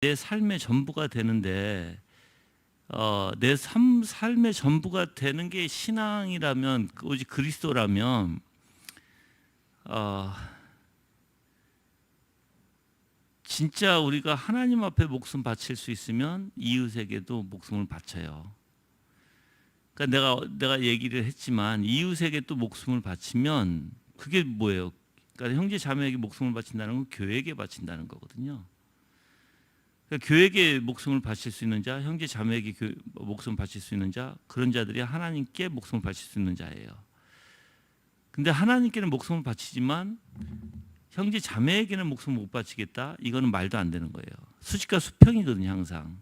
내 삶의 전부가 되는데 내 삶의 전부가 되는 게 신앙이라면, 오직 그리스도라면 진짜 우리가 하나님 앞에 목숨 바칠 수 있으면 이웃에게도 목숨을 바쳐요. 그러니까 내가 얘기를 했지만 이웃에게 또 목숨을 바치면 그게 뭐예요? 그러니까 형제 자매에게 목숨을 바친다는 건 교회에게 바친다는 거거든요. 그러니까 교회에게 목숨을 바칠 수 있는 자, 형제 자매에게 목숨을 바칠 수 있는 자, 그런 자들이 하나님께 목숨을 바칠 수 있는 자예요. 근데 하나님께는 목숨을 바치지만 형제 자매에게는 목숨을 못 바치겠다? 이거는 말도 안 되는 거예요. 수직과 수평이거든요, 항상.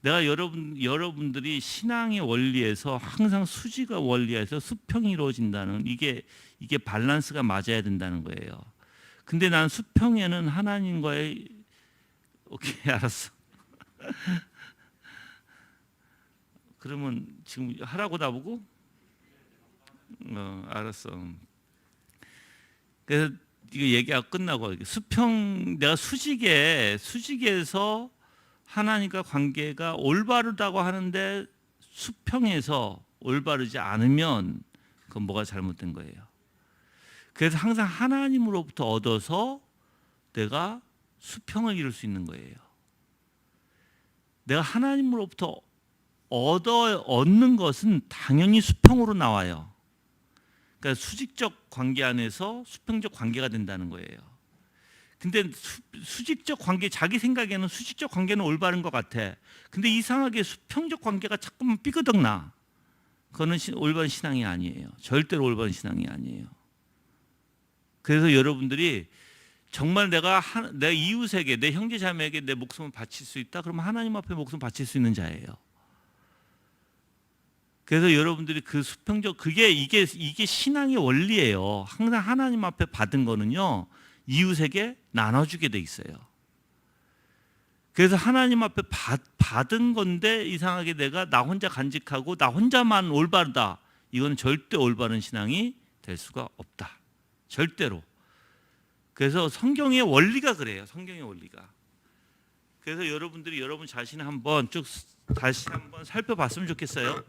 내가 여러분들이 신앙의 원리에서 항상 수직과 원리에서 수평이 이루어진다는 이게 밸런스가 맞아야 된다는 거예요. 근데 난 수평에는 하나님과의 오케이, 알았어. 그러면 지금 하라고 나보고? 알았어. 그래서 이거 얘기가 끝나고 내가 수직에서 하나님과 관계가 올바르다고 하는데 수평에서 올바르지 않으면 그건 뭐가 잘못된 거예요. 그래서 항상 하나님으로부터 얻어서 내가 수평을 이룰 수 있는 거예요. 내가 하나님으로부터 얻는 것은 당연히 수평으로 나와요. 그러니까 수직적 관계 안에서 수평적 관계가 된다는 거예요. 근데 수직적 관계, 자기 생각에는 수직적 관계는 올바른 것 같아. 근데 이상하게 수평적 관계가 자꾸만 삐그덕나. 그거는 올바른 신앙이 아니에요. 절대로 올바른 신앙이 아니에요. 그래서 여러분들이 정말 내가 내 이웃에게, 내 형제 자매에게 내 목숨을 바칠 수 있다? 그러면 하나님 앞에 목숨 바칠 수 있는 자예요. 그래서 여러분들이 그 수평적, 이게 신앙의 원리예요. 항상 하나님 앞에 받은 거는요, 이웃에게 나눠주게 돼 있어요. 그래서 하나님 앞에 받은 건데 이상하게 내가 나 혼자 간직하고 나 혼자만 올바르다. 이건 절대 올바른 신앙이 될 수가 없다. 절대로. 그래서 성경의 원리가 그래요. 성경의 원리가. 그래서 여러분들이 여러분 자신을 한번 다시 한번 살펴봤으면 좋겠어요.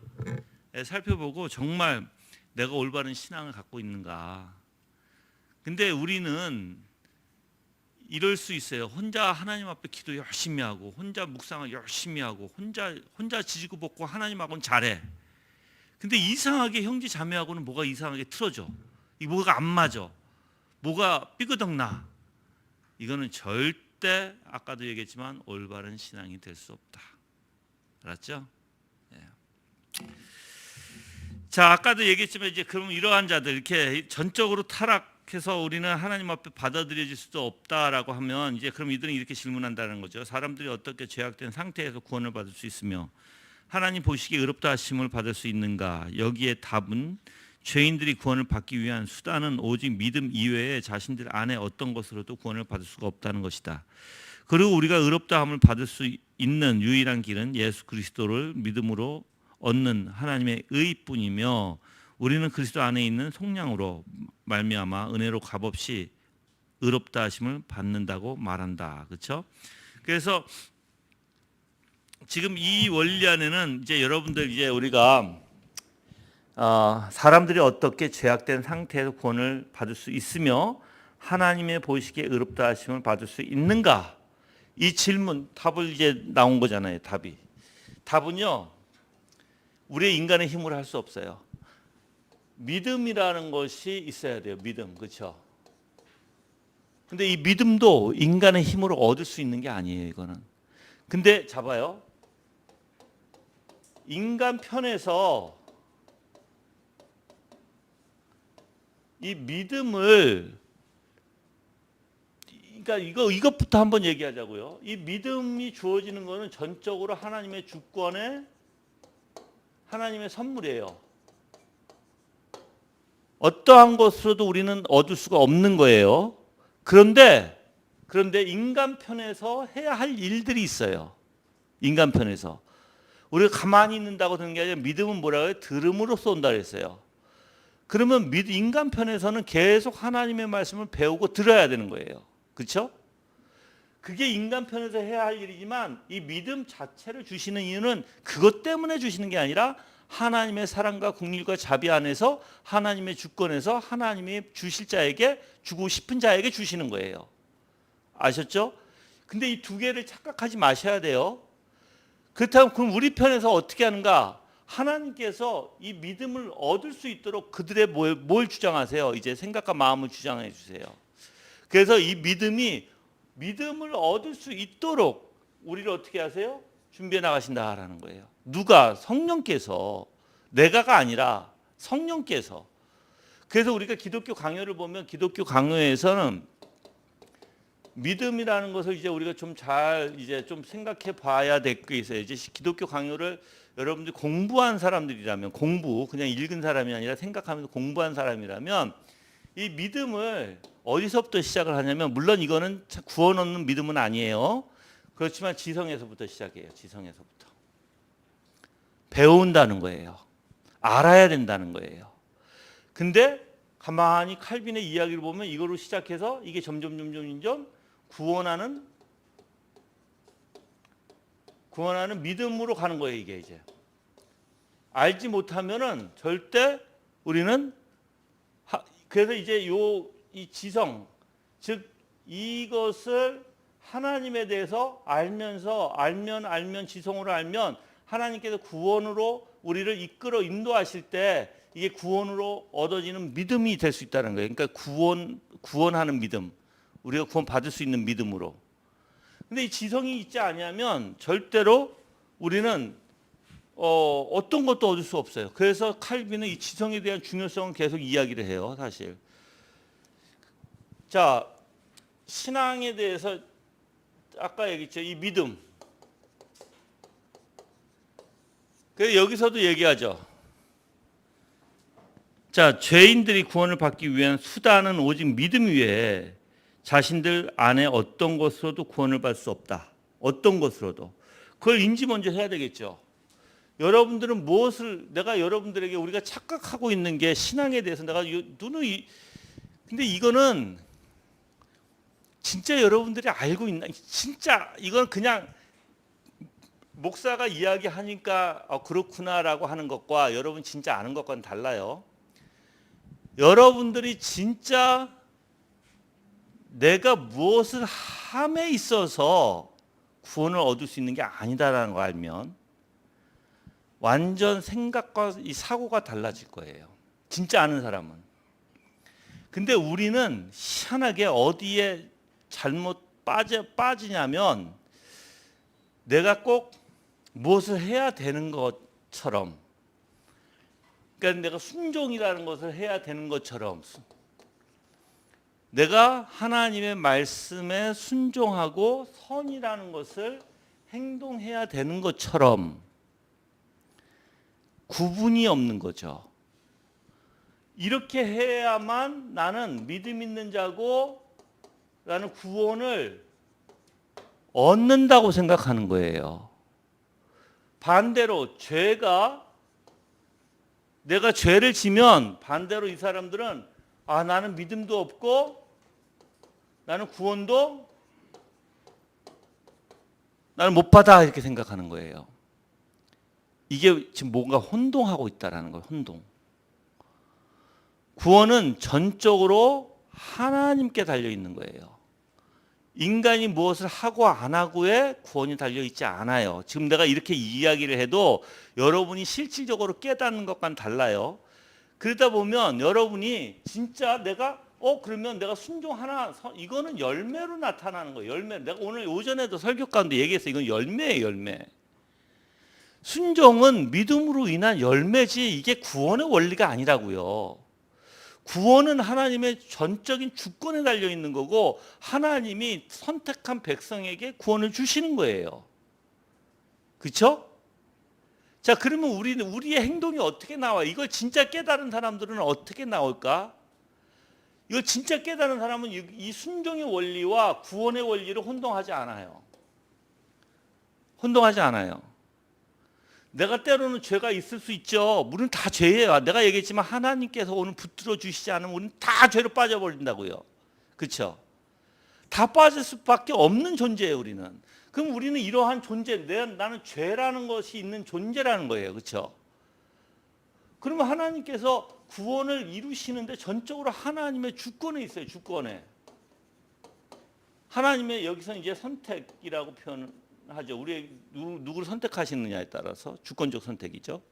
살펴보고 정말 내가 올바른 신앙을 갖고 있는가. 근데 우리는 이럴 수 있어요. 혼자 하나님 앞에 기도 열심히 하고, 혼자 묵상을 열심히 하고, 혼자 지지고 볶고 하나님하고는 잘해. 근데 이상하게 형제 자매하고는 뭐가 이상하게 틀어져. 뭐가 안 맞아. 뭐가 삐그덕나. 이거는 절대 아까도 얘기했지만 올바른 신앙이 될 수 없다. 알았죠? 네. 자, 아까도 얘기했지만 이제 그럼 이러한 자들 이렇게 전적으로 타락해서 우리는 하나님 앞에 받아들여질 수도 없다라고 하면 이제 그럼 이들은 이렇게 질문한다는 거죠. 사람들이 어떻게 죄악된 상태에서 구원을 받을 수 있으며 하나님 보시기에 의롭다 하심을 받을 수 있는가? 여기에 답은 죄인들이 구원을 받기 위한 수단은 오직 믿음 이외에 자신들 안에 어떤 것으로도 구원을 받을 수가 없다는 것이다. 그리고 우리가 의롭다함을 받을 수 있는 유일한 길은 예수 그리스도를 믿음으로 얻는 하나님의 의뿐이며 우리는 그리스도 안에 있는 속량으로 말미암아 은혜로 값없이 의롭다 하심을 받는다고 말한다. 그렇죠? 그래서 지금 이 원리 안에는 이제 여러분들 이제 우리가 사람들이 어떻게 죄악된 상태에서 구원을 받을 수 있으며 하나님의 보시기에 의롭다 하심을 받을 수 있는가? 이 질문 답을 이제 나온 거잖아요. 답은요, 우리의 인간의 힘으로 할 수 없어요. 믿음이라는 것이 있어야 돼요. 믿음, 그렇죠? 근데 이 믿음도 인간의 힘으로 얻을 수 있는 게 아니에요. 이거는. 근데 잡아요. 인간 편에서 이 믿음을, 그러니까 이것부터 한번 얘기하자고요. 이 믿음이 주어지는 것은 전적으로 하나님의 주권에 하나님의 선물이에요. 어떠한 것으로도 우리는 얻을 수가 없는 거예요. 그런데 인간 편에서 해야 할 일들이 있어요. 인간 편에서. 우리가 가만히 있는다고 되는 게 아니라 믿음은 뭐라고 해요? 들음으로써 온다 그랬어요. 그러면 인간 편에서는 계속 하나님의 말씀을 배우고 들어야 되는 거예요. 그렇죠? 그게 인간 편에서 해야 할 일이지만 이 믿음 자체를 주시는 이유는 그것 때문에 주시는 게 아니라 하나님의 사랑과 긍휼과 자비 안에서 하나님의 주권에서 하나님이 주실 자에게 주고 싶은 자에게 주시는 거예요. 아셨죠? 근데 이 두 개를 착각하지 마셔야 돼요. 그렇다면 그럼 우리 편에서 어떻게 하는가? 하나님께서 이 믿음을 얻을 수 있도록 그들의 뭘 주장하세요? 이제 생각과 마음을 주장해 주세요. 그래서 이 믿음을 얻을 수 있도록 우리를 어떻게 하세요? 준비해 나가신다라는 거예요. 누가? 성령께서. 내가가 아니라 성령께서. 그래서 우리가 기독교 강요를 보면 기독교 강요에서는 믿음이라는 것을 이제 우리가 좀 잘 이제 좀 생각해 봐야 될 게 있어요. 이제 기독교 강요를 여러분들이 공부한 사람들이라면, 그냥 읽은 사람이 아니라 생각하면서 공부한 사람이라면 이 믿음을 어디서부터 시작을 하냐면, 물론 이거는 구원 얻는 믿음은 아니에요. 그렇지만 지성에서부터 시작해요. 지성에서부터 배운다는 거예요. 알아야 된다는 거예요. 근데 가만히 칼빈의 이야기를 보면 이거로 시작해서 이게 점점 구원하는 믿음으로 가는 거예요. 이게 이제 알지 못하면은 절대 우리는 그래서 이제 이 지성, 즉 이것을 하나님에 대해서 알면 지성으로 알면 하나님께서 구원으로 우리를 이끌어 인도하실 때 이게 구원으로 얻어지는 믿음이 될 수 있다는 거예요. 그러니까 구원하는 믿음, 우리가 구원 받을 수 있는 믿음으로. 근데 이 지성이 있지 아니하면 절대로 우리는 어떤 것도 얻을 수 없어요. 그래서 칼빈은 이 지성에 대한 중요성을 계속 이야기를 해요, 사실. 자, 신앙에 대해서 아까 얘기했죠, 이 믿음. 그래서 여기서도 얘기하죠. 자, 죄인들이 구원을 받기 위한 수단은 오직 믿음 위에 자신들 안에 어떤 것으로도 구원을 받을 수 없다. 어떤 것으로도. 그걸 인지 먼저 해야 되겠죠. 여러분들은 내가 여러분들에게 우리가 착각하고 있는 게 신앙에 대해서 근데 이거는 진짜 여러분들이 알고 있나? 진짜 이건 그냥 목사가 이야기하니까 그렇구나라고 하는 것과 여러분 진짜 아는 것과는 달라요. 여러분들이 진짜 내가 무엇을 함에 있어서 구원을 얻을 수 있는 게 아니다라는 걸 알면 완전 생각과 이 사고가 달라질 거예요. 진짜 아는 사람은. 근데 우리는 희한하게 어디에 잘못 빠지냐면 내가 꼭 무엇을 해야 되는 것처럼, 그러니까 내가 순종이라는 것을 해야 되는 것처럼, 내가 하나님의 말씀에 순종하고 선이라는 것을 행동해야 되는 것처럼 구분이 없는 거죠. 이렇게 해야만 나는 믿음 있는 자고 나는 구원을 얻는다고 생각하는 거예요. 반대로 내가 죄를 지면 반대로 이 사람들은 나는 믿음도 없고 나는 구원도 나는 못 받아 이렇게 생각하는 거예요. 이게 지금 뭔가 혼동하고 있다라는 거예요. 혼동. 구원은 전적으로 하나님께 달려 있는 거예요. 인간이 무엇을 하고 안 하고에 구원이 달려 있지 않아요. 지금 내가 이렇게 이야기를 해도 여러분이 실질적으로 깨닫는 것과는 달라요. 그러다 보면 여러분이 진짜 그러면 내가 순종하나, 이거는 열매로 나타나는 거예요. 열매. 내가 오늘 오전에도 설교 가운데 얘기했어요. 이건 열매예요, 열매. 순종은 믿음으로 인한 열매지 이게 구원의 원리가 아니라고요. 구원은 하나님의 전적인 주권에 달려 있는 거고 하나님이 선택한 백성에게 구원을 주시는 거예요. 그렇죠? 자, 그러면 우리의 행동이 어떻게 나와요? 이걸 진짜 깨달은 사람들은 어떻게 나올까? 이걸 진짜 깨달은 사람은 이 순종의 원리와 구원의 원리를 혼동하지 않아요. 혼동하지 않아요. 내가 때로는 죄가 있을 수 있죠. 우리는 다 죄예요. 내가 얘기했지만 하나님께서 오늘 붙들어 주시지 않으면 우리는 다 죄로 빠져버린다고요. 그렇죠? 다 빠질 수밖에 없는 존재예요, 우리는. 그럼 우리는 이러한 존재, 나는 죄라는 것이 있는 존재라는 거예요. 그렇죠? 그러면 하나님께서 구원을 이루시는데 전적으로 하나님의 주권에 있어요. 주권에. 하나님의 여기서는 이제 선택이라고 표현하죠. 우리 누구를 선택하시느냐에 따라서 주권적 선택이죠.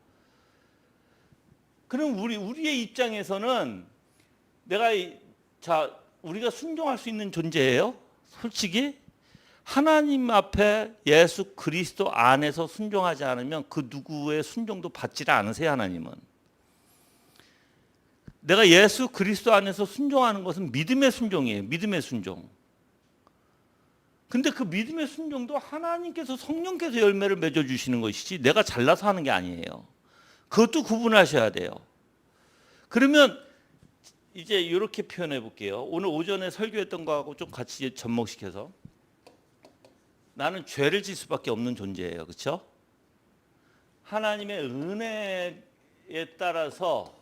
그럼 우리의 입장에서는 우리가 순종할 수 있는 존재예요. 솔직히 하나님 앞에 예수 그리스도 안에서 순종하지 않으면 그 누구의 순종도 받지를 않으세요. 하나님은. 내가 예수 그리스도 안에서 순종하는 것은 믿음의 순종이에요. 믿음의 순종. 근데 그 믿음의 순종도 하나님께서 성령께서 열매를 맺어주시는 것이지 내가 잘나서 하는 게 아니에요. 그것도 구분하셔야 돼요. 그러면 이제 이렇게 표현해 볼게요. 오늘 오전에 설교했던 거하고 좀 같이 접목시켜서, 나는 죄를 질 수밖에 없는 존재예요. 그렇죠? 하나님의 은혜에 따라서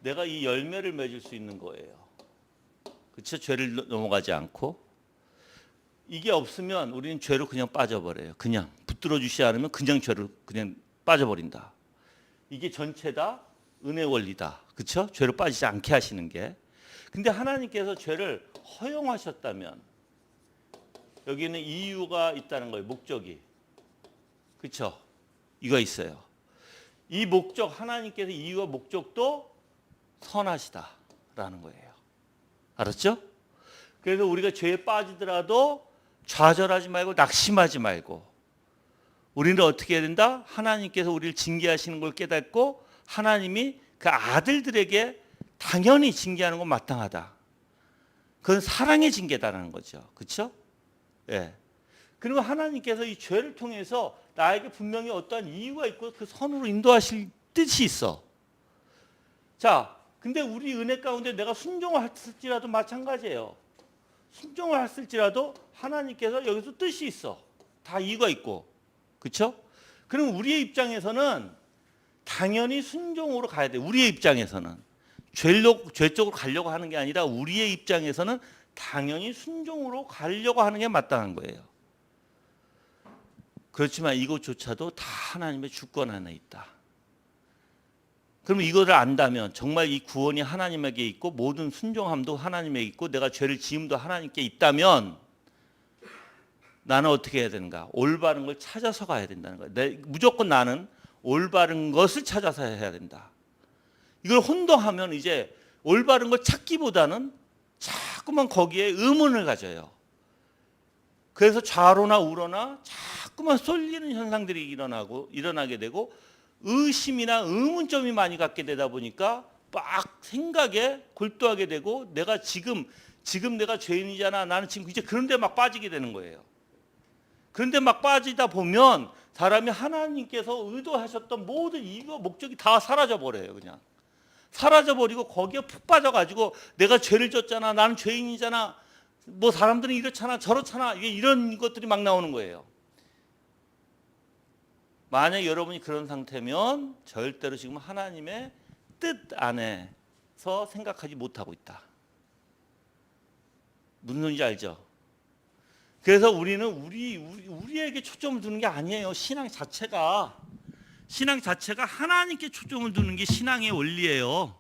내가 이 열매를 맺을 수 있는 거예요. 그렇죠? 죄를 넘어가지 않고. 이게 없으면 우리는 죄로 그냥 빠져버려요. 그냥 붙들어 주시지 않으면 그냥 죄로 그냥 빠져버린다. 이게 전체다 은혜 원리다. 그렇죠? 죄로 빠지지 않게 하시는 게. 근데 하나님께서 죄를 허용하셨다면 여기는 이유가 있다는 거예요. 목적이. 그렇죠? 이거 있어요. 이 목적, 하나님께서 이유와 목적도 선하시다라는 거예요. 알았죠? 그래서 우리가 죄에 빠지더라도 좌절하지 말고 낙심하지 말고, 우리는 어떻게 해야 된다? 하나님께서 우리를 징계하시는 걸 깨닫고 하나님이 그 아들들에게 당연히 징계하는 건 마땅하다. 그건 사랑의 징계다라는 거죠. 그렇죠? 예. 그리고 하나님께서 이 죄를 통해서 나에게 분명히 어떠한 이유가 있고 그 선으로 인도하실 뜻이 있어. 자, 근데 우리 은혜 가운데 내가 순종을 했을지라도 마찬가지예요. 순종을 했을지라도 하나님께서 여기서 뜻이 있어. 다 이유가 있고. 그렇죠? 그럼 우리의 입장에서는 당연히 순종으로 가야 돼. 우리의 입장에서는 죄 쪽으로 가려고 하는 게 아니라 우리의 입장에서는 당연히 순종으로 가려고 하는 게 마땅한 거예요. 그렇지만 이것조차도 다 하나님의 주권 안에 있다. 그러면 이거를 안다면 정말 이 구원이 하나님에게 있고 모든 순종함도 하나님에게 있고 내가 죄를 지음도 하나님께 있다면 나는 어떻게 해야 되는가? 올바른 걸 찾아서 가야 된다는 거예요. 무조건 나는 올바른 것을 찾아서 해야 된다. 이걸 혼동하면 이제 올바른 걸 찾기보다는 자꾸만 거기에 의문을 가져요. 그래서 좌로나 우로나 자꾸만 쏠리는 현상들이 일어나게 되고 의심이나 의문점이 많이 갖게 되다 보니까 막 생각에 골두하게 되고 내가 지금 내가 죄인이잖아. 나는 지금 이제 그런 데 막 빠지게 되는 거예요. 그런데 막 빠지다 보면 사람이 하나님께서 의도하셨던 모든 이유와 목적이 다 사라져 버려요. 그냥 사라져 버리고 거기에 푹 빠져가지고 내가 죄를 졌잖아. 나는 죄인이잖아. 뭐 사람들은 이렇잖아 저렇잖아. 이런 것들이 막 나오는 거예요. 만약 여러분이 그런 상태면 절대로 지금 하나님의 뜻 안에서 생각하지 못하고 있다. 무슨 소리인지 알죠? 그래서 우리는 우리에게 초점을 두는 게 아니에요. 신앙 자체가 하나님께 초점을 두는 게 신앙의 원리예요.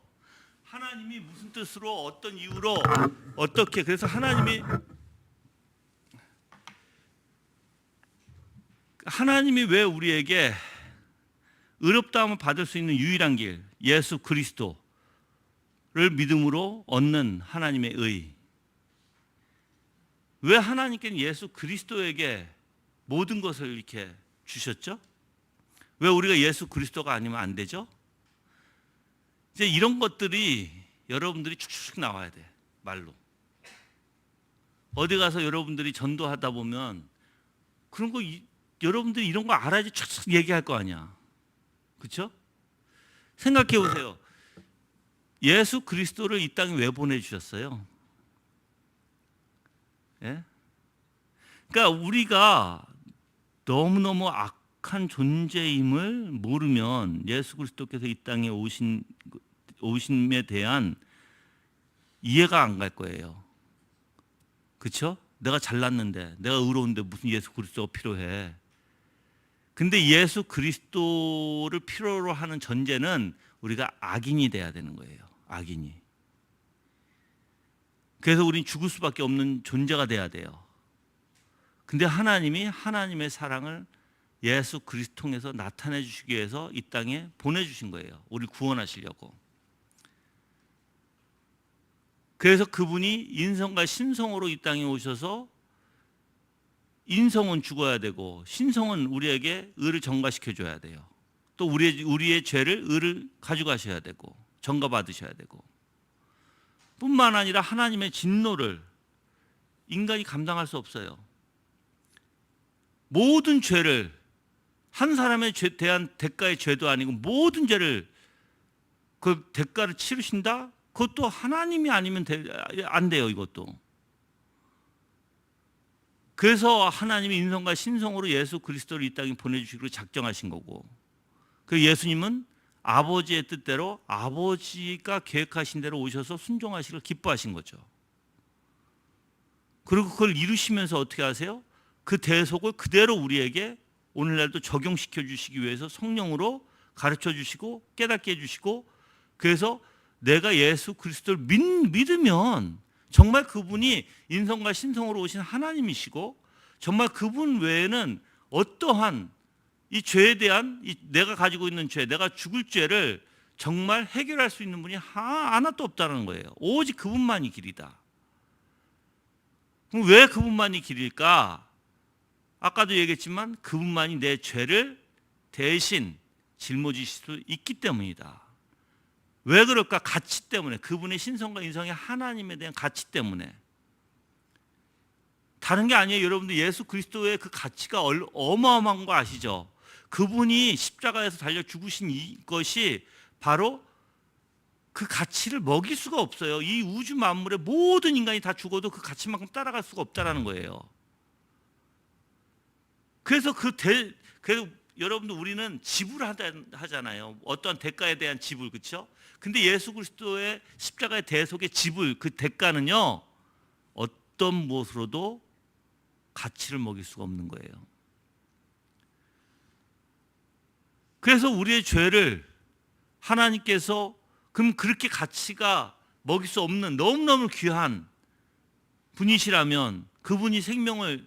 하나님이 무슨 뜻으로 어떤 이유로 어떻게, 그래서 하나님이 왜 우리에게 의롭다함을 받을 수 있는 유일한 길, 예수 그리스도를 믿음으로 얻는 하나님의 의. 왜 하나님께는 예수 그리스도에게 모든 것을 이렇게 주셨죠? 왜 우리가 예수 그리스도가 아니면 안 되죠? 이제 이런 것들이 여러분들이 쭉쭉 나와야 돼. 말로. 어디 가서 여러분들이 전도하다 보면 그런 거 여러분들이 이런 거 알아야지 쫙 얘기할 거 아니야. 그렇죠? 생각해 보세요. 예수 그리스도를 이 땅에 왜 보내주셨어요? 예? 그러니까 우리가 너무너무 악한 존재임을 모르면 예수 그리스도께서 이 땅에 오심에 대한 이해가 안 갈 거예요. 그렇죠? 내가 잘났는데, 내가 의로운데 무슨 예수 그리스도가 필요해? 근데 예수 그리스도를 필요로 하는 전제는 우리가 악인이 돼야 되는 거예요. 악인이. 그래서 우린 죽을 수밖에 없는 존재가 돼야 돼요. 근데 하나님이 하나님의 사랑을 예수 그리스도 통해서 나타내 주시기 위해서 이 땅에 보내주신 거예요. 우리를 구원하시려고. 그래서 그분이 인성과 신성으로 이 땅에 오셔서 인성은 죽어야 되고 신성은 우리에게 의를 전가시켜 줘야 돼요. 또 우리의 죄를 의를 가져가셔야 되고 전가받으셔야 되고, 뿐만 아니라 하나님의 진노를 인간이 감당할 수 없어요. 모든 죄를, 한 사람에 대한 대가의 죄도 아니고 모든 죄를 그 대가를 치르신다? 그것도 하나님이 아니면 안 돼요. 이것도. 그래서 하나님이 인성과 신성으로 예수 그리스도를 이 땅에 보내주시기로 작정하신 거고, 그 예수님은 아버지의 뜻대로 아버지가 계획하신 대로 오셔서 순종하시기를 기뻐하신 거죠. 그리고 그걸 이루시면서 어떻게 하세요? 그 대속을 그대로 우리에게 오늘날도 적용시켜 주시기 위해서 성령으로 가르쳐 주시고 깨닫게 해주시고, 그래서 내가 예수 그리스도를 믿으면 정말 그분이 인성과 신성으로 오신 하나님이시고, 정말 그분 외에는 어떠한 이 죄에 대한 내가 가지고 있는 죄, 내가 죽을 죄를 정말 해결할 수 있는 분이 하나도 없다는 거예요. 오직 그분만이 길이다. 그럼 왜 그분만이 길일까? 아까도 얘기했지만 그분만이 내 죄를 대신 짊어지실 수 있기 때문이다. 왜 그럴까? 가치 때문에. 그분의 신성과 인성의 하나님에 대한 가치 때문에. 다른 게 아니에요. 여러분들 예수 그리스도의 그 가치가 어마어마한 거 아시죠? 그분이 십자가에서 달려 죽으신 이것이 바로 그 가치를 먹일 수가 없어요. 이 우주 만물의 모든 인간이 다 죽어도 그 가치만큼 따라갈 수가 없다라는 거예요. 그래서 그래서 여러분들 우리는 지불하잖아요. 어떠한 대가에 대한 지불, 그렇죠? 근데 예수 그리스도의 십자가의 대속의 지불, 그 대가는요, 어떤 무엇으로도 가치를 먹일 수가 없는 거예요. 그래서 우리의 죄를 하나님께서, 그럼 그렇게 가치가 먹일 수 없는 너무너무 귀한 분이시라면, 그분이 생명을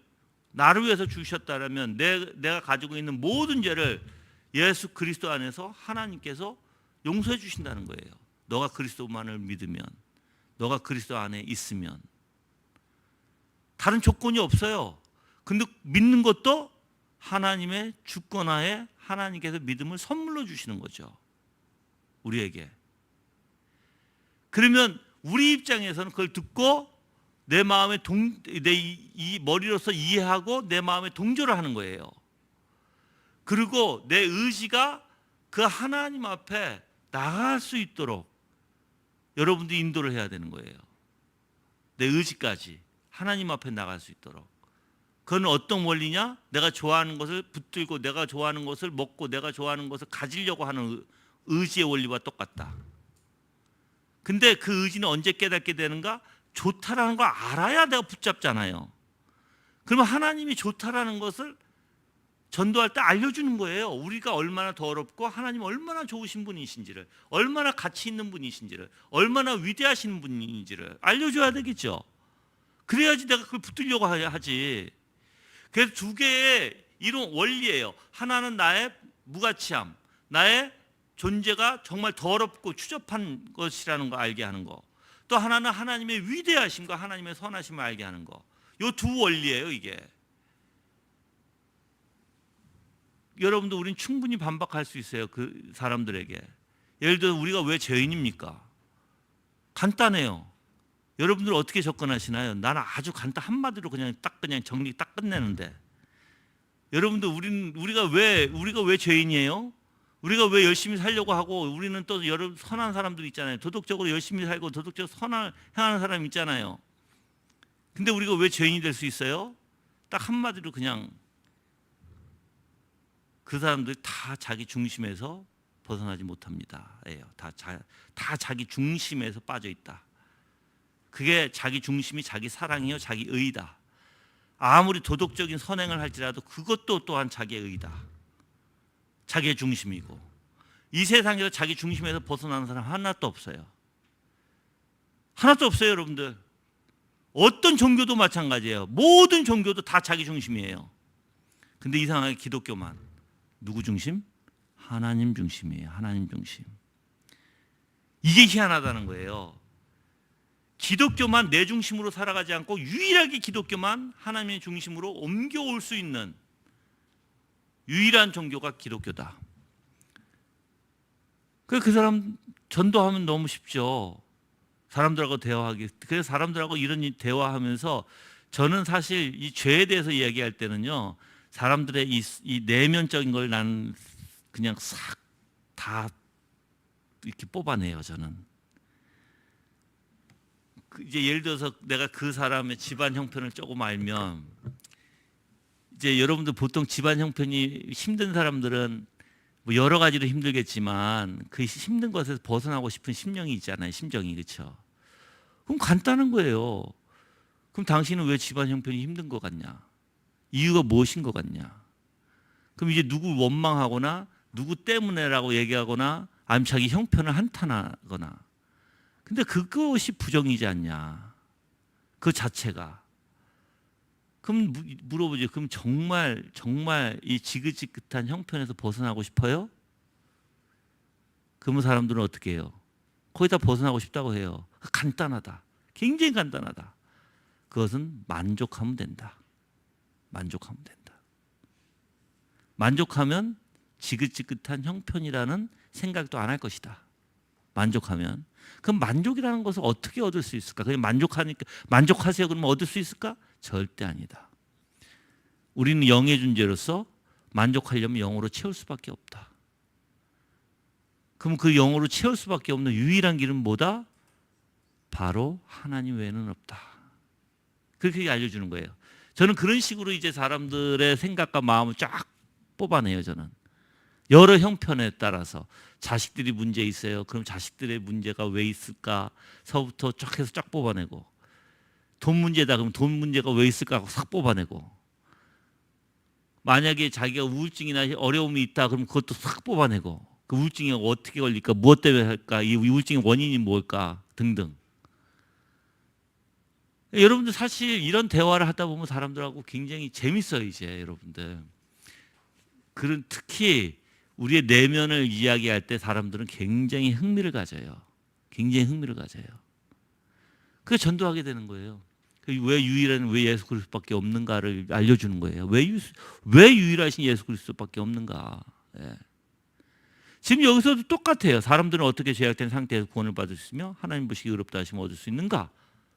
나를 위해서 주셨다라면 내가 가지고 있는 모든 죄를 예수 그리스도 안에서 하나님께서 용서해 주신다는 거예요. 너가 그리스도만을 믿으면, 너가 그리스도 안에 있으면. 다른 조건이 없어요. 근데 믿는 것도 하나님의 주권하에 하나님께서 믿음을 선물로 주시는 거죠. 우리에게. 그러면 우리 입장에서는 그걸 듣고 내 마음에 이 머리로서 이해하고 내 마음에 동조를 하는 거예요. 그리고 내 의지가 그 하나님 앞에 나갈 수 있도록 여러분들이 인도를 해야 되는 거예요. 내 의지까지 하나님 앞에 나갈 수 있도록. 그건 어떤 원리냐? 내가 좋아하는 것을 붙들고 내가 좋아하는 것을 먹고 내가 좋아하는 것을 가지려고 하는 의지의 원리와 똑같다. 근데 그 의지는 언제 깨닫게 되는가? 좋다라는 걸 알아야 내가 붙잡잖아요. 그러면 하나님이 좋다라는 것을 전도할 때 알려주는 거예요. 우리가 얼마나 더럽고 하나님 얼마나 좋으신 분이신지를, 얼마나 가치 있는 분이신지를, 얼마나 위대하신 분인지를 알려줘야 되겠죠. 그래야지 내가 그걸 붙들려고 하지. 그래서 두 개의 이런 원리예요. 하나는 나의 무가치함, 나의 존재가 정말 더럽고 추접한 것이라는 거 알게 하는 거. 또 하나는 하나님의 위대하심과 하나님의 선하심을 알게 하는 거. 이 두 원리예요, 이게. 여러분도 우린 충분히 반박할 수 있어요, 그 사람들에게. 예를 들어 우리가 왜 죄인입니까? 간단해요. 여러분들 어떻게 접근하시나요? 나는 아주 한마디로 그냥 정리 딱 끝내는데. 여러분들 우리가 왜 죄인이에요? 우리가 왜 열심히 살려고 하고, 우리는 또 여러 선한 사람들 있잖아요. 도덕적으로 열심히 살고 도덕적으로 선을 행하는 사람 있잖아요. 근데 우리가 왜 죄인이 될 수 있어요? 딱 한마디로 그냥 그 사람들이 다 자기 중심에서 벗어나지 못합니다. 다 자기 중심에서 빠져 있다. 그게 자기 중심이 자기 사랑이요 자기 의다. 아무리 도덕적인 선행을 할지라도 그것도 또한 자기의 의다. 자기의 중심이고. 이 세상에서 자기 중심에서 벗어나는 사람 하나도 없어요. 하나도 없어요, 여러분들. 어떤 종교도 마찬가지예요. 모든 종교도 다 자기 중심이에요. 근데 이상하게 기독교만 누구 중심? 하나님 중심이에요. 하나님 중심. 이게 희한하다는 거예요. 기독교만 내 중심으로 살아가지 않고 유일하게 기독교만 하나님의 중심으로 옮겨올 수 있는 유일한 종교가 기독교다. 그 사람 전도하면 너무 쉽죠. 사람들하고 대화하기. 그래서 사람들하고 이런 대화하면서 저는 사실 이 죄에 대해서 이야기할 때는요, 사람들의 이 내면적인 걸 나는 그냥 싹 다 이렇게 뽑아내요, 저는. 이제 예를 들어서 내가 그 사람의 집안 형편을 조금 알면, 이제 여러분들 보통 집안 형편이 힘든 사람들은 뭐 여러 가지로 힘들겠지만 그 힘든 것에서 벗어나고 싶은 심령이 있잖아요. 심정이. 그렇죠? 그럼 간단한 거예요. 그럼 당신은 왜 집안 형편이 힘든 것 같냐? 이유가 무엇인 것 같냐? 그럼 이제 누구 원망하거나 누구 때문에라고 얘기하거나 아니면 자기 형편을 한탄하거나. 근데 그것이 부정이지 않냐? 그 자체가. 그럼 물어보죠. 그럼 정말 이 지긋지긋한 형편에서 벗어나고 싶어요? 그러면 사람들은 어떻게 해요? 거기다 벗어나고 싶다고 해요. 간단하다. 굉장히 간단하다. 그것은 만족하면 된다. 만족하면 된다. 만족하면 지긋지긋한 형편이라는 생각도 안 할 것이다. 만족하면. 그럼 만족이라는 것을 어떻게 얻을 수 있을까? 그냥 만족하세요. 그러면 얻을 수 있을까? 절대 아니다. 우리는 영의 존재로서 만족하려면 영으로 채울 수밖에 없다. 그럼 그 영으로 채울 수밖에 없는 유일한 길은 뭐다? 바로 하나님 외에는 없다. 그렇게 알려주는 거예요. 저는 그런 식으로 이제 사람들의 생각과 마음을 쫙 뽑아내요. 저는 여러 형편에 따라서 자식들이 문제 있어요. 그럼 자식들의 문제가 왜 있을까?서부터 쫙 해서 쫙 뽑아내고, 돈 문제다. 그럼 돈 문제가 왜 있을까 하고 싹 뽑아내고, 만약에 자기가 우울증이나 어려움이 있다. 그럼 그것도 싹 뽑아내고, 그 우울증이 어떻게 걸릴까? 무엇 때문에 할까? 이 우울증의 원인이 뭘까? 등등. 여러분들 사실 이런 대화를 하다 보면 사람들하고 굉장히 재밌어요. 이제 여러분들. 그런 특히 우리의 내면을 이야기할 때 사람들은 굉장히 흥미를 가져요. 굉장히 흥미를 가져요. 그래서 전도하게 되는 거예요. 왜 유일한 왜 예수 그리스도밖에 없는가를 알려주는 거예요. 왜 유일하신 예수 그리스도밖에 없는가. 예. 지금 여기서도 똑같아요. 사람들은 어떻게 죄악된 상태에서 구원을 받을 수 있으며 하나님 보시기 의롭다 하시면 얻을 수 있는가.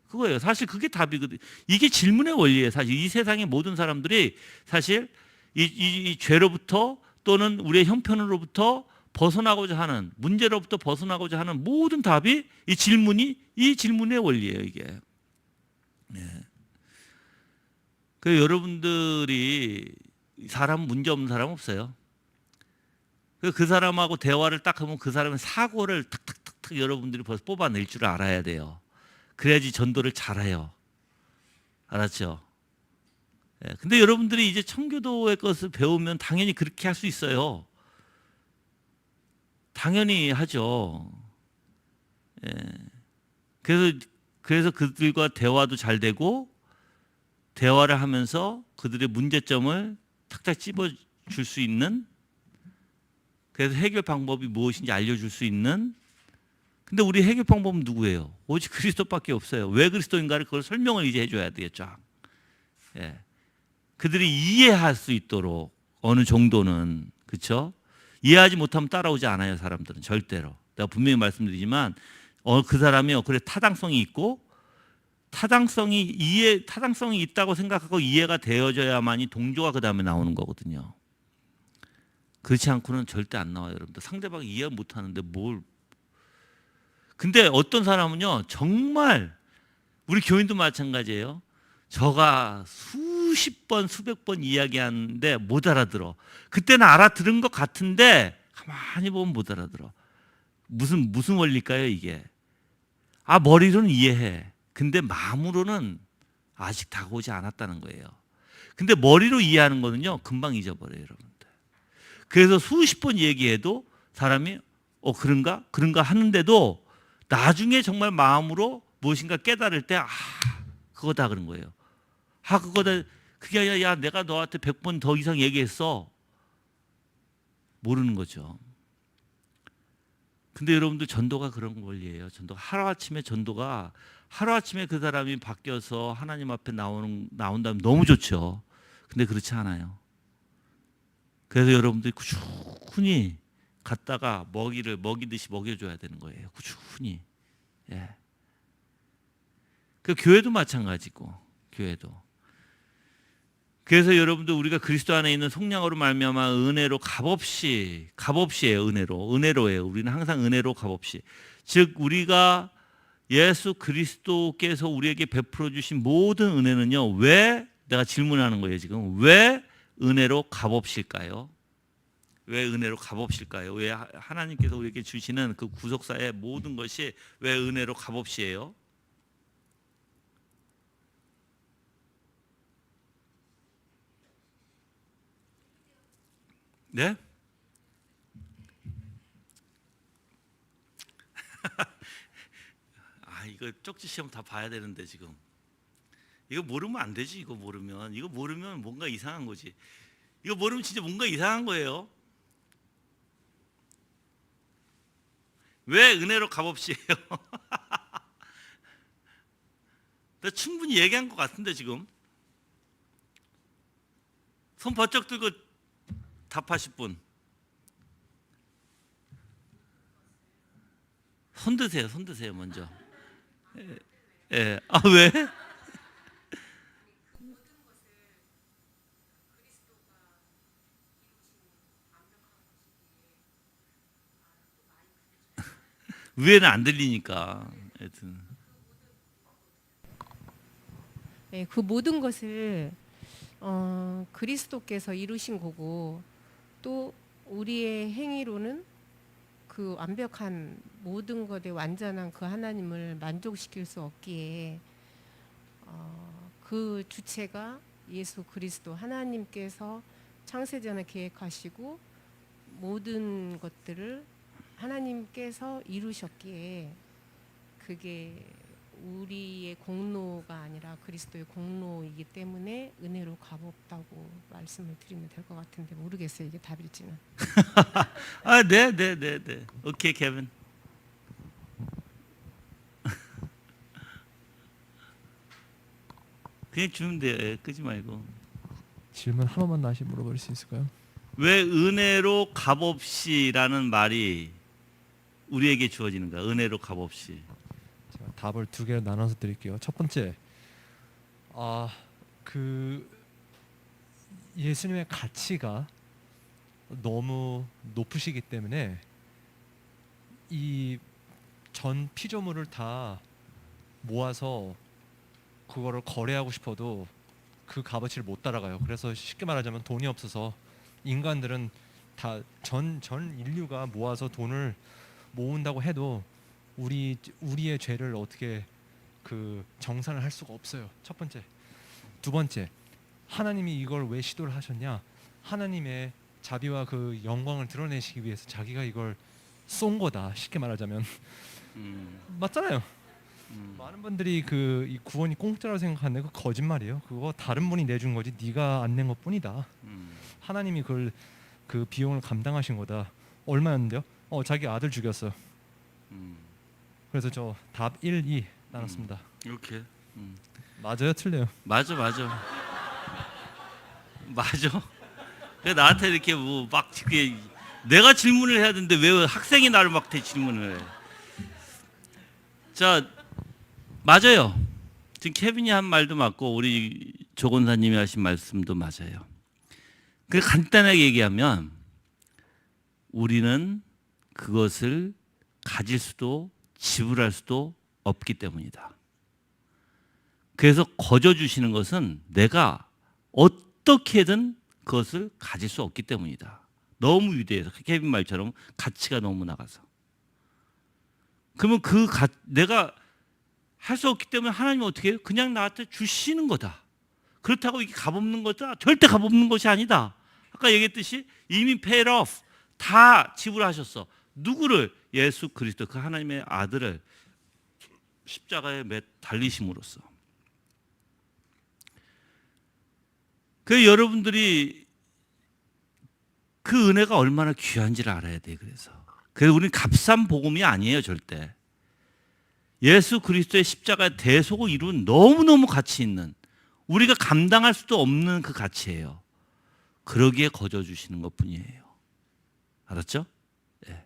그거예요. 사실 그게 답이거든요. 이게 질문의 원리예요. 사실 이 세상의 모든 사람들이 사실 이 죄로부터 또는 우리의 형편으로부터 벗어나고자 하는, 문제로부터 벗어나고자 하는 모든 답이 이 질문의 원리예요. 이게. 네. 그 여러분들이 사람 문제 없는 사람 없어요. 그 사람하고 대화를 딱 하면 그 사람의 사고를 탁탁탁탁 여러분들이 벌써 뽑아낼 줄 알아야 돼요. 그래야지 전도를 잘해요. 알았죠? 예, 근데 여러분들이 이제 청교도의 것을 배우면 당연히 그렇게 할 수 있어요. 당연히 하죠. 예. 그래서 그들과 대화도 잘 되고, 대화를 하면서 그들의 문제점을 탁탁 찝어줄 수 있는, 그래서 해결 방법이 무엇인지 알려줄 수 있는. 근데 우리 해결 방법은 누구예요? 오직 그리스도밖에 없어요. 왜 그리스도인가를 그걸 설명을 이제 해줘야 되겠죠. 예. 그들이 이해할 수 있도록 어느 정도는, 그렇죠? 이해하지 못하면 따라오지 않아요. 사람들은 절대로. 내가 분명히 말씀드리지만 그 사람이 그래 타당성이 있고, 타당성이 있다고 생각하고 이해가 되어져야만이 동조가 그 다음에 나오는 거거든요. 그렇지 않고는 절대 안 나와요. 여러분들 상대방이 이해 못하는데 뭘. 근데 어떤 사람은요, 정말 우리 교인도 마찬가지예요. 저가 수십 번 수백 번 이야기하는데 못 알아들어. 그때는 알아들은 것 같은데 가만히 보면 못 알아들어. 무슨 원리일까요 이게? 머리로는 이해해. 근데 마음으로는 아직 다가오지 않았다는 거예요. 근데 머리로 이해하는 거는요, 금방 잊어버려요, 여러분들. 그래서 수십 번 얘기해도 사람이 그런가? 그런가 하는데도 나중에 정말 마음으로 무엇인가 깨달을 때 그거다 그런 거예요. 그거다. 그게 아니라 야, 내가 너한테 100번 더 이상 얘기했어. 모르는 거죠. 근데 여러분들 전도가 그런 권리예요. 전도가 하루아침에 그 사람이 바뀌어서 하나님 앞에 나온다면 너무 좋죠. 근데 그렇지 않아요. 그래서 여러분들이 꾸준히 갔다가 먹이듯이 먹여줘야 되는 거예요. 꾸준히. 예. 그 교회도 마찬가지고, 교회도. 그래서 여러분들 우리가 그리스도 안에 있는 속량으로 말미암아 은혜로 값없이에요. 은혜로예요. 우리는 항상 은혜로 값없이. 즉 우리가 예수 그리스도께서 우리에게 베풀어 주신 모든 은혜는요. 왜 내가 질문하는 거예요, 지금. 왜 은혜로 값없일까요? 왜 은혜로 값없일까요? 왜 하나님께서 우리에게 주시는 그 구속사의 모든 것이 왜 은혜로 값없이에요? 네? 이거 쪽지 시험 다 봐야 되는데 지금. 이거 모르면 안 되지. 이거 모르면 뭔가 이상한 거지. 이거 모르면 진짜 뭔가 이상한 거예요. 왜 은혜로 값없이에요? 나 충분히 얘기한 것 같은데 지금. 손 번쩍 들고 답하실 분. 손 드세요 먼저. 예. 왜? 위에는 안 들리니까. 하여튼. 네, 그 모든 것을 그리스도께서 이루신 거고 또 우리의 행위로는 그 완벽한 모든 것에 완전한 그 하나님을 만족시킬 수 없기에 그 주체가 예수 그리스도 하나님께서 창세전에 계획하시고 모든 것들을 하나님께서 이루셨기에 그게 우리의 공로가 아니라 그리스도의 공로이기 때문에 은혜로 값없다고 말씀을 드리면 될 것 같은데 모르겠어요. 이게 답일지는. 네. 오케이, 케빈. 그냥 주면 돼요. 예, 끄지 말고. 질문 한 번만 다시 물어볼 수 있을까요? 왜 은혜로 값없이라는 말이 우리에게 주어지는가? 은혜로 값없이. 제가 답을 두 개로 나눠서 드릴게요. 첫 번째, 그 예수님의 가치가 너무 높으시기 때문에 이 전 피조물을 다 모아서 그거를 거래하고 싶어도 그 값어치를 못 따라가요. 그래서 쉽게 말하자면 돈이 없어서 인간들은 다 전 인류가 모아서 돈을 모은다고 해도 우리의 죄를 어떻게 그 정산을 할 수가 없어요. 첫 번째. 두 번째, 하나님이 이걸 왜 시도를 하셨냐? 하나님의 자비와 그 영광을 드러내시기 위해서 자기가 이걸 쏜 거다. 쉽게 말하자면 맞잖아요. 많은 분들이 이 구원이 공짜라고 생각하는데 그 거짓말이에요. 그거 다른 분이 내준 거지 네가 안 낸 것뿐이다. 하나님이 그 비용을 감당하신 거다. 얼마였는데요? 자기 아들 죽였어. 그래서 저 답 1, 2 나눴습니다. 이렇게. 맞아요, 틀려요? 맞아. 왜 나한테 이렇게 막 내가 질문을 해야 되는데 왜 학생이 나를 막 질문을 해? 자, 맞아요. 지금 케빈이 한 말도 맞고 우리 조 권사님이 하신 말씀도 맞아요. 그 간단하게 얘기하면 우리는 그것을 가질 수도 지불할 수도 없기 때문이다. 그래서 거저 주시는 것은 내가 어떻게든 그것을 가질 수 없기 때문이다. 너무 위대해서 케빈 말처럼 가치가 너무 나가서. 그러면 내가 할 수 없기 때문에 하나님은 어떻게 해요? 그냥 나한테 주시는 거다. 그렇다고 이게 값없는 거다? 절대 값없는 것이 아니다. 아까 얘기했듯이 이미 paid off. 다 지불하셨어. 누구를? 예수 그리스도 그 하나님의 아들을 십자가에 달리심으로써. 그 여러분들이 그 은혜가 얼마나 귀한지를 알아야 돼. 그래서 우리는 값싼 복음이 아니에요, 절대. 예수 그리스도의 십자가의 대속을 이룬 너무너무 가치 있는, 우리가 감당할 수도 없는 그 가치예요. 그러기에 거저 주시는 것뿐이에요. 알았죠? 네.